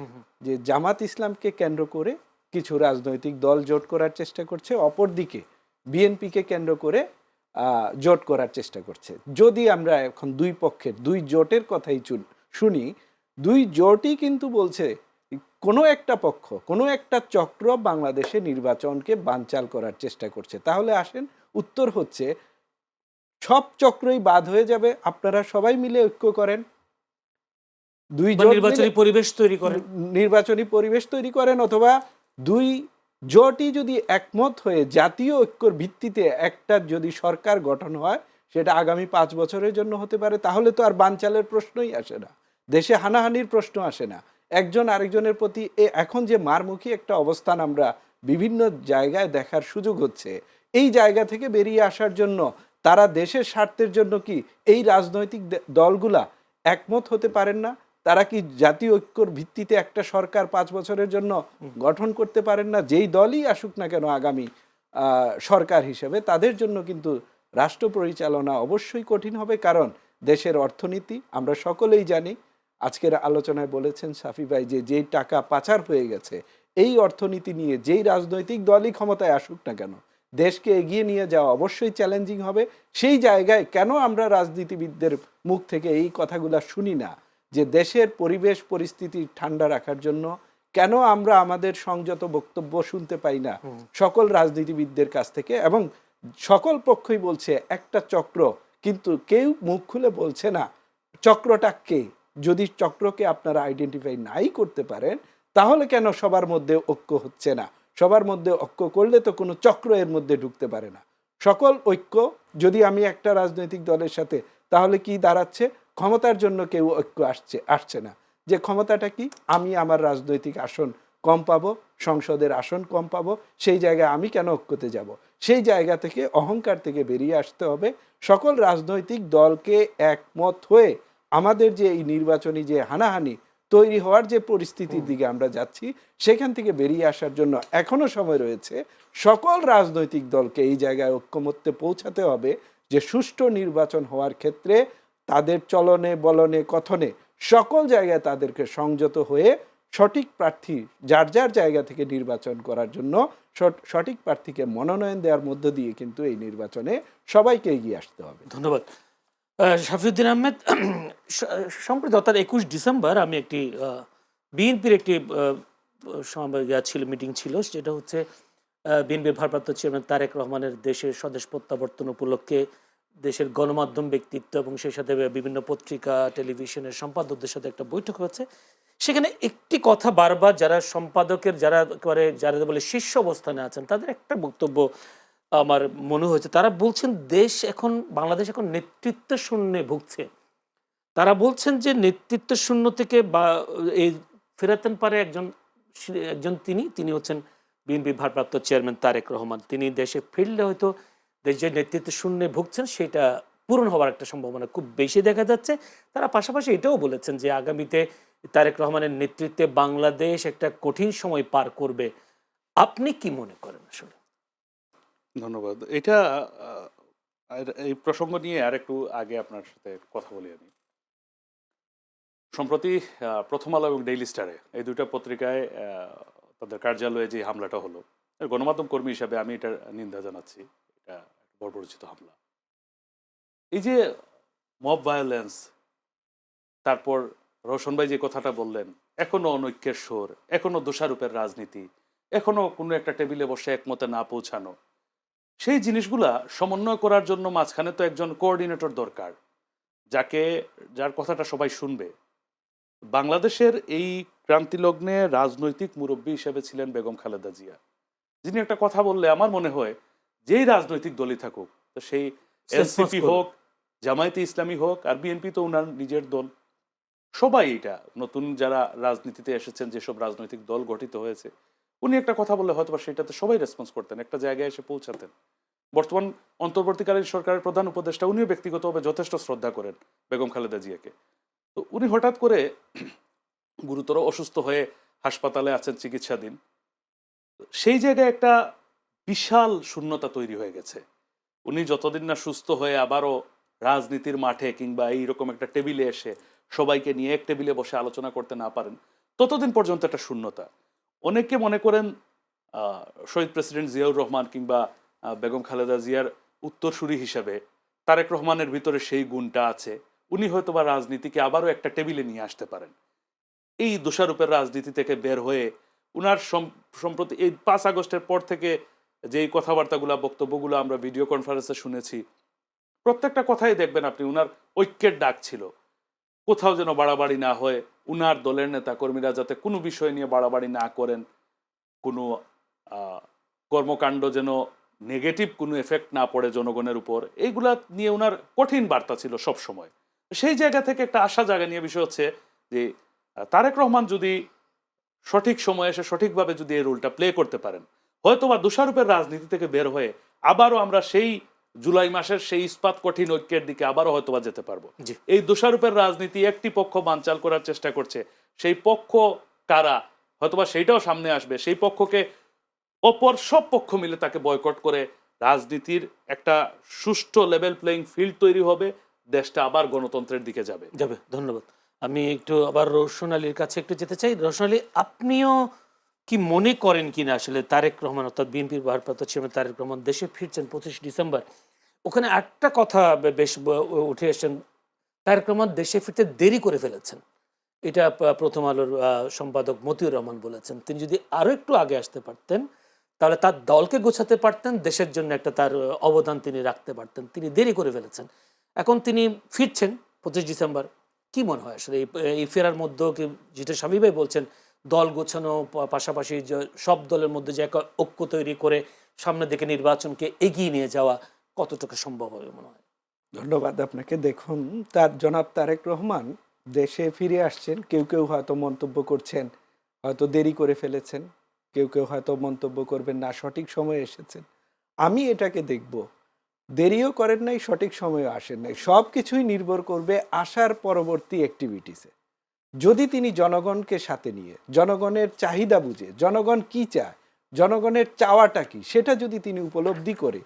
যে জামাত ইসলামকে কেন্দ্র করে কিছু রাজনৈতিক দল জোট করার চেষ্টা করছে, অপরদিকে বিএনপিকে কেন্দ্র করে জোট করার চেষ্টা করছে। যদি আমরা এখন দুই পক্ষের দুই জোটের কথাই শুনি, দুই জোটই কিন্তু বলছে কোনো একটা পক্ষ, কোনো একটা চক্র বাংলাদেশে নির্বাচনকে বানচাল করার চেষ্টা করছে। তাহলে আসেন, উত্তর হচ্ছে সব চক্রই বাদ হয়ে যাবে, আপনারা সবাই মিলে ঐক্য করেন, দুই জোট নির্বাচনী পরিবেশ তৈরি করেন, অথবা দুই জোটই যদি একমত হয়ে জাতীয় ঐক্যর ভিত্তিতে একটা যদি সরকার গঠন হয়, সেটা আগামী 5 বছরের জন্য হতে পারে। তাহলে তো আর বানচালের প্রশ্নই আসে না, দেশে হানাহানির প্রশ্ন আসে না, একজন আরেকজনের প্রতি এখন যে মারমুখী একটা অবস্থান আমরা বিভিন্ন জায়গায় দেখার সুযোগ হচ্ছে, এই জায়গা থেকে বেরিয়ে আসার জন্য তারা দেশের স্বার্থের জন্য কি এই রাজনৈতিক দলগুলা একমত হতে পারেন না? তারা কি জাতীয় ঐক্যর ভিত্তিতে একটা সরকার 5 বছরের জন্য গঠন করতে পারেন না? যেই দলই আসুক না কেন আগামী সরকার হিসেবে, তাদের জন্য কিন্তু রাষ্ট্র পরিচালনা অবশ্যই কঠিন হবে। কারণ দেশের অর্থনীতি আমরা সকলেই জানি, আজকের আলোচনায় বলেছেন সাফি ভাই, যে যেই টাকা পাচার হয়ে গেছে, এই অর্থনীতি নিয়ে যেই রাজনৈতিক দলই ক্ষমতায় আসুক না কেন, দেশকে এগিয়ে নিয়ে যাওয়া অবশ্যই চ্যালেঞ্জিং হবে। সেই জায়গায় কেন আমরা রাজনীতিবিদদের মুখ থেকে এই কথাগুলো শুনি না, যে দেশের পরিবেশ পরিস্থিতি ঠান্ডা রাখার জন্য কেন আমরা আমাদের সংযত বক্তব্য শুনতে পাই না সকল রাজনীতিবিদদের কাছ থেকে? এবং সকল পক্ষই বলছে একটা চক্র, কিন্তু কেউ মুখ খুলে বলছে না চক্রটা কে। যদি চক্রকে আপনারা আইডেন্টিফাই নাই করতে পারেন, তাহলে কেন সবার মধ্যে ঐক্য হচ্ছে না? সবার মধ্যে ঐক্য করলে তো কোনো চক্র এর মধ্যে ঢুকতে পারে না। সকল ঐক্য যদি আমি একটা রাজনৈতিক দলের সাথে, তাহলে কি দাঁড়াচ্ছে? ক্ষমতার জন্য কেউ ঐক্য আসছে না। যে ক্ষমতাটা কি? আমি আমার রাজনৈতিক আসন কম পাবো, সংসদের আসন কম পাবো, সেই জায়গায় আমি কেন ঐক্যতে যাব? সেই জায়গা থেকে, অহংকার থেকে বেরিয়ে আসতে হবে। সকল রাজনৈতিক দলকে একমত হয়ে আমাদের যে এই নির্বাচনী যে হানাহানি তৈরি হওয়ার যে পরিস্থিতির দিকে আমরা যাচ্ছি, সেখান থেকে বেরিয়ে আসার জন্য এখনো সময় রয়েছে। সকল রাজনৈতিক দলকে এই জায়গায় ঐক্যমত্যে পৌঁছাতে হবে যে সুষ্ঠু নির্বাচন হওয়ার ক্ষেত্রে তাদের চলনে বলনে কথনে সকল জায়গায় তাদেরকে সংযত হয়ে সঠিক প্রার্থী যার যার জায়গা থেকে নির্বাচন করার জন্য সঠিক প্রার্থীকে মনোনয়ন দেওয়ার মধ্য দিয়ে কিন্তু এই নির্বাচনে সবাইকে এগিয়ে আসতে হবে। ধন্যবাদ। শাফিউদ্দিন আহমেদ, সম্প্রতি অর্থাৎ 21 ডিসেম্বর আমি একটি বিএনপির একটি ছিল, মিটিং ছিল, সেটা হচ্ছে বিএনপির ভারপ্রাপ্ত চেয়ারম্যান তারেক রহমানের দেশের স্বদেশ প্রত্যাবর্তন উপলক্ষে দেশের গণমাধ্যম ব্যক্তিত্ব এবং সেই সাথে বিভিন্ন পত্রিকা টেলিভিশনের সম্পাদকদের সাথে একটা বৈঠক হয়েছে। সেখানে একটি কথা বারবার যারা সম্পাদকের যারা একেবারে যারা বলে শীর্ষ অবস্থানে আছেন তাদের একটা বক্তব্য আমার মনে হয়েছে। তারা বলছেন বাংলাদেশ এখন নেতৃত্ব শূন্যে ভুগছে। তারা বলছেন যে নেতৃত্ব শূন্য থেকে বা এই ফেরাতেন পারে একজন তিনি হচ্ছেন বিএনপি ভারপ্রাপ্ত চেয়ারম্যান তারেক রহমান। তিনি দেশে ফিরলে হয়তো দেশ যে নেতৃত্ব শূন্যে ভুগছেন সেটা পূরণ হওয়ার একটা সম্ভাবনা খুব বেশি দেখা যাচ্ছে। তারা পাশাপাশি এটাও বলেছেন যে আগামীতে তারেক রহমানের নেতৃত্বে বাংলাদেশ একটা কঠিন সময় পার করবে। আপনি কি মনে করেন আসলে? ধন্যবাদ। এটা এই প্রসঙ্গ নিয়ে আর একটু আগে আপনার সাথে কথা বলি আমি। সম্প্রতি প্রথম আলো এবং ডেইলি স্টারে এই দুইটা পত্রিকায় তাদের কার্যালয়ে যে হামলাটা হলো, গণমাধ্যম কর্মী হিসাবে আমি এটার নিন্দা জানাচ্ছি। এটা বর্বরোচিত হামলা। এই যে মব ভায়োলেন্স, তারপর রওশন ভাই যে কথাটা বললেন, এখনো অনৈক্যের সুর, এখনো দোষারোপের রাজনীতি, এখনো কোনো একটা টেবিলে বসে একমতে না পৌঁছানো, সেই জিনিসগুলা সমন্বয় করার জন্য মাঝখানে তো একজন কোঅর্ডিনেটর দরকার, যার কথাটা সবাই শুনবে। বাংলাদেশের এই ক্রান্তিলগ্নে রাজনৈতিক মুরব্বী হিসেবে ছিলেন বেগম খালেদা জিয়া, যিনি একটা কথা বললে আমার মনে হয় যেই রাজনৈতিক দলই থাকুক, তো সেই এনসিপি হোক, জামায়াতে ইসলামী হোক, আর বিএনপি তো উনার নিজের দল, সবাই এটা নতুন যারা রাজনীতিতে এসেছেন, যেসব রাজনৈতিক দল গঠিত হয়েছে, উনি একটা কথা বললে হয়তো সেটাতে সবাই রেসপন্স করতেন, একটা জায়গায় এসে পৌঁছাতেন। বর্তমান অন্তর্বর্তীকালীন সরকারের প্রধান উপদেষ্টা উনিও ব্যক্তিগতভাবে যথেষ্ট শ্রদ্ধা করেন বেগম খালেদা জিয়াকে। তো উনি হঠাৎ করে গুরুতর অসুস্থ হয়ে হাসপাতালে আছেন চিকিৎসাধীন। সেই জায়গায় একটা বিশাল শূন্যতা তৈরি হয়ে গেছে। উনি যতদিন না সুস্থ হয়ে আবারও রাজনীতির মাঠে কিংবা এইরকম একটা টেবিলে এসে সবাইকে নিয়ে এক টেবিলে বসে আলোচনা করতে না পারেন, ততদিন পর্যন্ত একটা শূন্যতা। অনেকে মনে করেন শহীদ প্রেসিডেন্ট জিয়াউর রহমান কিংবা বেগম খালেদা জিয়ার উত্তরসূরি হিসেবে তারেক রহমানের ভিতরে সেই গুণটা আছে, উনি হয়তোবা রাজনীতিকে আবারও একটা টেবিলে নিয়ে আসতে পারেন। এই দোষারোপের রাজনীতি থেকে বের হয়ে উনার সম্প্রতি এই 5 আগস্টের পর থেকে যেই কথাবার্তাগুলো, বক্তব্যগুলো আমরা ভিডিও কনফারেন্সে শুনেছি, প্রত্যেকটা কথাই দেখবেন আপনি উনার ঐক্যের ডাক ছিল। কোথাও যেন বাড়াবাড়ি না হয়, উনার দলের নেতা কর্মীরা যাতে কোনো বিষয় নিয়ে বাড়াবাড়ি না করেন, কোনো কর্মকাণ্ড যেন নেগেটিভ কোনো এফেক্ট না পড়ে জনগণের উপর, এইগুলা নিয়ে উনার কঠিন বার্তা ছিল সব সময়। সেই জায়গা থেকে একটা আশা জায়গা নিয়ে বিষয় হচ্ছে যে তারেক রহমান যদি সঠিক সময়ে এসে সঠিকভাবে যদি এই রোলটা প্লে করতে পারেন, হয়তোবা দোষারোপের রাজনীতি থেকে বের হয়ে আবারও আমরা সেই জুলাই মাসের সেই ইস্পাত কঠিন ঐক্যের দিকে আবারও হয়তোবা যেতে পারবো। এই দোষারোপের রাজনীতি একটি পক্ষ বানচাল করার চেষ্টা করছে, সেই পক্ষ কারা হয়তোবা সেইটাও সামনে আসবে। সেই পক্ষকে অপর সব পক্ষ মিলে তাকে বয়কট করে রাজনীতির একটা সুষ্ঠু লেভেল প্লেইং ফিল্ড তৈরি হবে, দেশটা আবার গণতন্ত্রের দিকে যাবে। ধন্যবাদ। আমি একটু আবার রওশন আলীর কাছে একটু যেতে চাই। রওশন আলী, আপনিও কি মনে করেন কিনা আসলে তারেক রহমান অর্থাৎ বিএনপির ভারপ্রাপ্ত চেয়ারম্যান তারেক রহমান দেশে ফিরছেন 25 ডিসেম্বর, ওখানে একটা কথা বেশ উঠে এসেছেন, তারেক রহমান দেশে ফিরতে দেরি করে ফেলেছেন। এটা প্রথম আলোর সম্পাদক মতিউর রহমান বলেছেন। তিনি যদি আরো একটু আগে আসতে পারতেন তাহলে তার দলকে গোছাতে পারতেন, দেশের জন্য একটা তার অবদান তিনি রাখতে পারতেন। তিনি দেরি করে ফেলেছেন। এখন তিনি ফিরছেন 25 ডিসেম্বর। কি মনে হয় আসলে এই ফেরার মধ্যেও কি, যেটা স্বামী ভাই বলছেন, দল গোছানো পাশাপাশি সব দলের মধ্যে যে একটা ঐক্য তৈরি করে সামনের দিকে নির্বাচনকে এগিয়ে নিয়ে যাওয়া কতটুকু সম্ভব হবে মনে হয়? ধন্যবাদ আপনাকে। দেখুন, জনাব তারেক রহমান দেশে ফিরে আসছেন। কেউ কেউ হয়তো মন্তব্য করছেন হয়তো দেরি করে ফেলেছেন, কেউ কেউ হয়তো মন্তব্য করবেন না সঠিক সময়ে এসেছেন। আমি এটাকে দেখব, দেরিও করেন নাই, সঠিক সময়ে আসেন নাই, সব কিছুই নির্ভর করবে আসার পরবর্তী অ্যাক্টিভিটিসে। যদি তিনি জনগণকে সাথে নিয়ে, জনগণের চাহিদা বুঝে, জনগণ কি চায়, জনগণের চাওয়াটা কি, সেটা যদি তিনি উপলব্ধি করে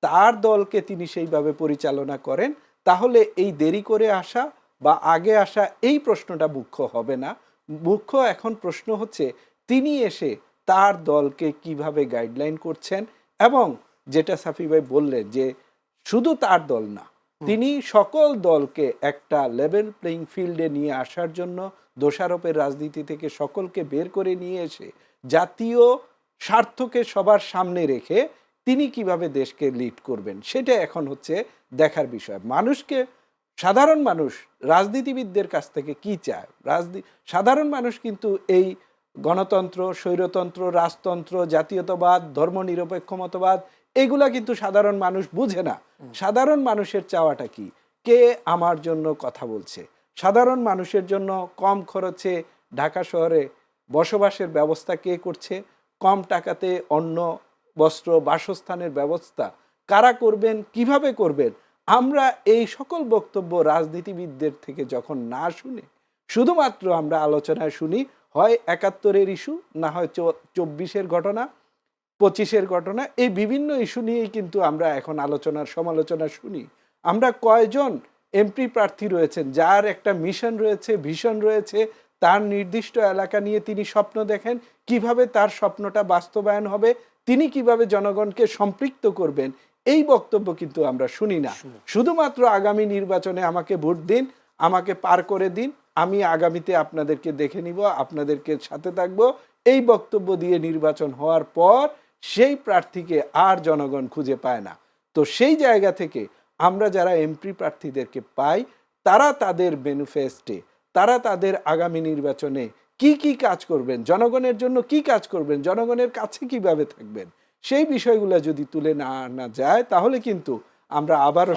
তার দলকে তিনি সেইভাবে পরিচালনা করেন, তাহলে এই দেরি করে আসা বা আগে আসা এই প্রশ্নটা মুখ্য হবে না। মুখ্য এখন প্রশ্ন হচ্ছে তিনি এসে তার দলকে কিভাবে গাইডলাইন করছেন, এবং যেটা সাফি ভাই বললেন যে শুধু তার দল না, তিনি সকল দলকে একটা লেভেল প্লেইং ফিল্ডে নিয়ে আসার জন্য দোষারোপের রাজনীতি থেকে সকলকে বের করে নিয়ে এসে জাতীয় স্বার্থকে সবার সামনে রেখে তিনি কিভাবে দেশকে লিড করবেন, সেটা এখন হচ্ছে দেখার বিষয়। সাধারণ মানুষ রাজনীতিবিদদের কাছ থেকে কি চায়? সাধারণ মানুষ কিন্তু এই গণতন্ত্র, স্বৈরতন্ত্র, রাজতন্ত্র, জাতীয়তাবাদ, ধর্মনিরপেক্ষ মতবাদ এগুলা কিন্তু সাধারণ মানুষ বুঝে না। সাধারণ মানুষের চাওয়াটা কি? কে আমার জন্য কথা বলছে? সাধারণ মানুষের জন্য কম খরচে ঢাকা শহরে বসবাসের ব্যবস্থা কে করছে? কম টাকাতে অন্ন, বস্ত্র, বাসস্থানের ব্যবস্থা কারা করবেন, কিভাবে করবেন? আমরা এই সকল বক্তব্য রাজনীতিবিদদের থেকে যখন না শুনে শুধুমাত্র আমরা আলোচনায় শুনি, হয় ৭১-এর ইস্যু, না হয় ২৪-এর ঘটনা, ২৫-এর ঘটনা, এই বিভিন্ন ইস্যু নিয়েই কিন্তু আমরা এখন সমালোচনা শুনি। আমরা কয়জন এমপি প্রার্থী রয়েছেন যার একটা মিশন রয়েছে, ভিশন রয়েছে, তার নির্দিষ্ট এলাকা নিয়ে তিনি স্বপ্ন দেখেন, কিভাবে তার স্বপ্নটা বাস্তবায়ন হবে, তিনি কিভাবে জনগণকে সম্পৃক্ত করবেন, এই বক্তব্য কিন্তু আমরা শুনি না। শুধুমাত্র আগামী নির্বাচনে আমাকে ভোট দিন, আমাকে পার করে দিন, আমি আগামীতে আপনাদেরকে দেখে নিব, আপনাদেরকে সাথে থাকব, এই বক্তব্য দিয়ে নির্বাচন হওয়ার পর সেই প্রার্থীকে আর জনগণ খুঁজে পায় না। তো সেই জায়গা থেকে আমরা যারা এমপি প্রার্থীদেরকে পাই, তারা তাদের ম্যানিফেস্টে, তারা তাদের আগামী নির্বাচনে কি কি কাজ করবেন, জনগণের জন্য কি কাজ করবেন, জনগণের কাছে কিভাবে থাকবেন, সেই বিষয়গুলো যদি তুলে না আনা যায়, তাহলে কিন্তু আমরা আবারও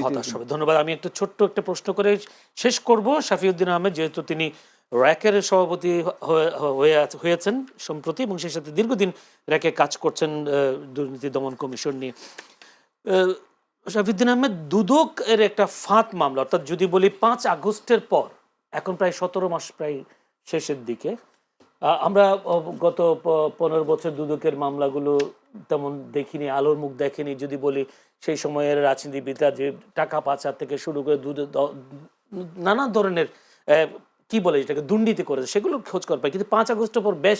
হতাশ হবে। ধন্যবাদ। আমি একটু ছোট্ট একটা প্রশ্ন করে শেষ করব। শাফিউদ্দিন আহমেদ, যেহেতু তিনি র্যাকের সভাপতি হয়েছেন সম্প্রতি এবং সেই সাথে দীর্ঘদিন র্যাকে কাজ করছেন দুর্নীতি দমন কমিশন নিয়ে, শাফিউদ্দিন আহমেদ, দুদক এর একটা ফাঁদ মামলা, অর্থাৎ যদি বলি ৫ আগস্টের পর, এখন প্রায় ১৭ মাস প্রায় শেষের দিকে, আমরা গত ১৫ বছর দুদকের মামলাগুলো তেমন দেখিনি, আলোর মুখ দেখেনি। যদি বলি সেই সময়ের রাজনীতিবিদরা যে টাকা পাচার থেকে শুরু করে নানা ধরনের কি বলে এটাকে দুর্নীতি করেছে, সেগুলো খোঁজ করা পায়। কিন্তু ৫ আগস্টের পর বেশ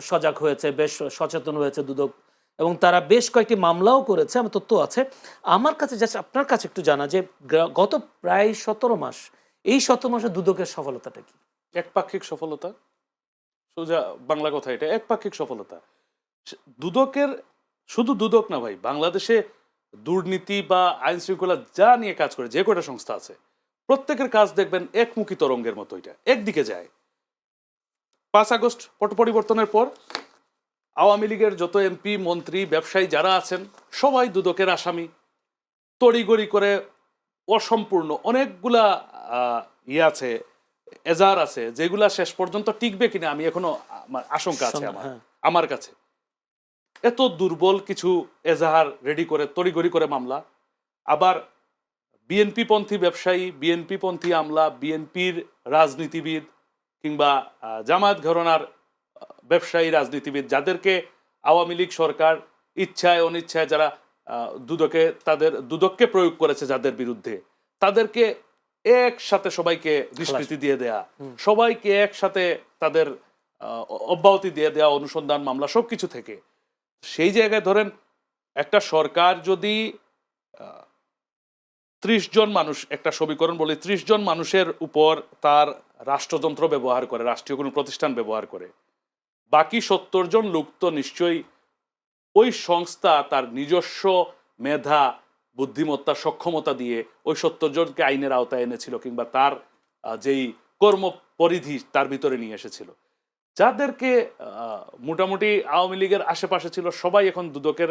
সজাগ হয়েছে, বেশ সচেতন হয়েছে দুদক, এবং তারা বেশ কয়েকটি মামলাও করেছে, আমার তথ্য আছে। আমার কাছে যাচ্ছে আপনার কাছে একটু জানা যে গত প্রায় ১৭ মাস, এই ১৭ মাসে দুদকের সফলতাটা কি? একপাক্ষিক সফলতা, সোজা বাংলা কথা, এটা একপাক্ষিক সফলতা। দুদকের, শুধু দুদক না ভাই, বাংলাদেশে দুর্নীতি বা আইন শৃঙ্খলা যা নিয়ে কাজ করে যে কয়টা সংস্থা আছে, প্রত্যেকের কাজ দেখবেন একমুখী তরঙ্গের মতো, এটা একদিকে যায়। ৫ আগস্ট পট পরিবর্তনের পর আওয়ামী লীগের যত এমপি, মন্ত্রী, ব্যবসায়ী যারা আছেন সবাই দুদকের আসামি। তড়িগড়ি করে অসম্পূর্ণ অনেকগুলা আছে, এজাহার আছে, যেগুলা শেষ পর্যন্ত টিকবে কিনা আমি এখনো আশঙ্কা আছে আমার কাছে। এত দুর্বল কিছু এজাহার রেডি করে তড়িগড়ি করে মামলা। আবার বিএনপি পন্থী ব্যবসায়ী, বিএনপি পন্থী আমলা, বিএনপির রাজনীতিবিদ কিংবা জামায়াত ঘরানার ব্যবসায়ী রাজনীতিবিদ, যাদেরকে আওয়ামী লীগ সরকার ইচ্ছায় অনিচ্ছায় যারা দুদককে প্রয়োগ করেছে যাদের বিরুদ্ধে, তাদেরকে একসাথে সবাইকে নিষ্কৃতি দিয়ে দেয়া, সবাইকে একসাথে তাদের অব্যাহতি দিয়ে দেয়া, অনুসন্ধান মামলা সবকিছু থেকে। সেই জায়গায় ধরেন একটা সরকার যদি ৩০ জন মানুষ, একটা সমীকরণ বলি, ৩০ জন মানুষের উপর তার রাষ্ট্রযন্ত্র ব্যবহার করে, রাষ্ট্রীয় কোনো প্রতিষ্ঠান ব্যবহার করে, বাকি ৭০ জন লোক তো নিশ্চয়ই ওই সংস্থা তার নিজস্ব মেধা, বুদ্ধিমত্তা, সক্ষমতা দিয়ে ওই ৭০ জনকে আইনের আওতায় এনেছিল, কিংবা তার যেই কর্ম পরিধি তার ভিতরে নিয়ে এসেছিল। যাদেরকে মোটামুটি আওয়ামী লীগের আশেপাশে ছিল সবাই এখন দুদকের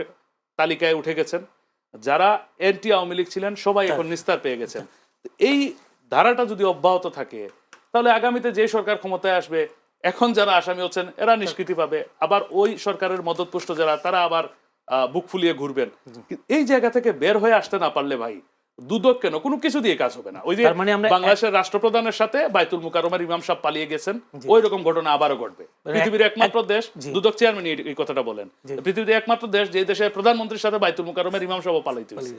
তালিকায় উঠে গেছেন, যারা এন্টি আওয়ামী লীগ ছিলেন সবাই এখন নিস্তার পেয়ে গেছেন। এই ধারাটা যদি অব্যাহত থাকে, তাহলে আগামীতে যে সরকার ক্ষমতায় আসবে, এখন যারা আসামি হচ্ছেন এরা নিষ্কৃতি পাবে, আবার ওই সরকারের মদতপুষ্ট যারা, তারা আবার বুক ফুলিয়ে ঘুরবেন। এই জায়গা থেকে বের হয়ে আসতে না পারলে ভাই, দুদক কেন, কোনো কিছু দিয়ে কাজ হবে না। ওই যে বাংলাদেশের রাষ্ট্রপ্রধানের সাথে বাইতুল মুকাররমের ইমাম সাহেব পালিয়ে গেছেন, ওই রকম ঘটনা আবারও ঘটবে। পৃথিবীর একমাত্র দেশ, দুদক চেয়ারম্যান এই কথাটা বলেন, পৃথিবীর একমাত্র দেশ যে দেশে প্রধানমন্ত্রীর সাথে বাইতুল মুকাররমের ইমাম সাহেব পালাইতে হয়েছে।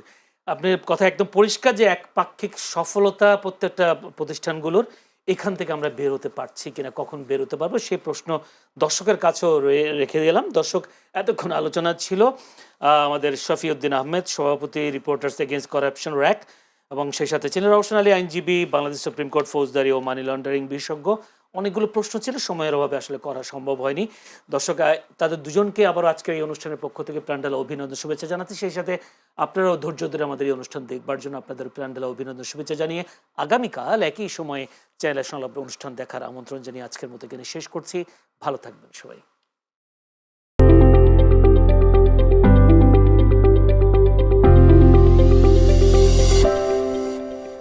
আপনার কথা একদম পরিষ্কার যে একপাক্ষিক সফলতা প্রত্যেকটা প্রতিষ্ঠানগুলোর। এখান থেকে আমরা বেরোতে পারছি কিনা, কখন বেরোতে পারবো, সেই প্রশ্ন দর্শকের কাছেও রেখে দিলাম। দর্শক, এতক্ষণ আলোচনা ছিল আমাদের শফিউদ্দিন আহমেদ, সভাপতি রিপোর্টার্স এগেইনস্ট করাপশন র্যাক, এবং সেই সাথে ছিলেন রওশন আলী, আইনজীবী, বাংলাদেশ সুপ্রিম কোর্ট ফৌজদারি ও মানি লন্ডারিং বিশেষজ্ঞ, অনেকগুলো প্রশ্ন ছিল, সময়ের অভাবে আসলে করা সম্ভব হয়নি। দর্শক তাদের দুজনকে আবার আজকের এই অনুষ্ঠানের পক্ষ থেকে প্রাণঢালা অভিনন্দন শুভেচ্ছা জানাচ্ছি। সেই সাথে আপনারাও ধৈর্য ধরে আমাদের এই অনুষ্ঠান দেখবার জন্য আপনাদের প্রাণঢালা অভিনন্দন শুভেচ্ছা জানিয়ে আগামীকাল একই সময়ে চ্যানেলের সংলাপ অনুষ্ঠান দেখার আমন্ত্রণ জানিয়ে আজকের মতো এখানে শেষ করছি। ভালো থাকবেন সবাই।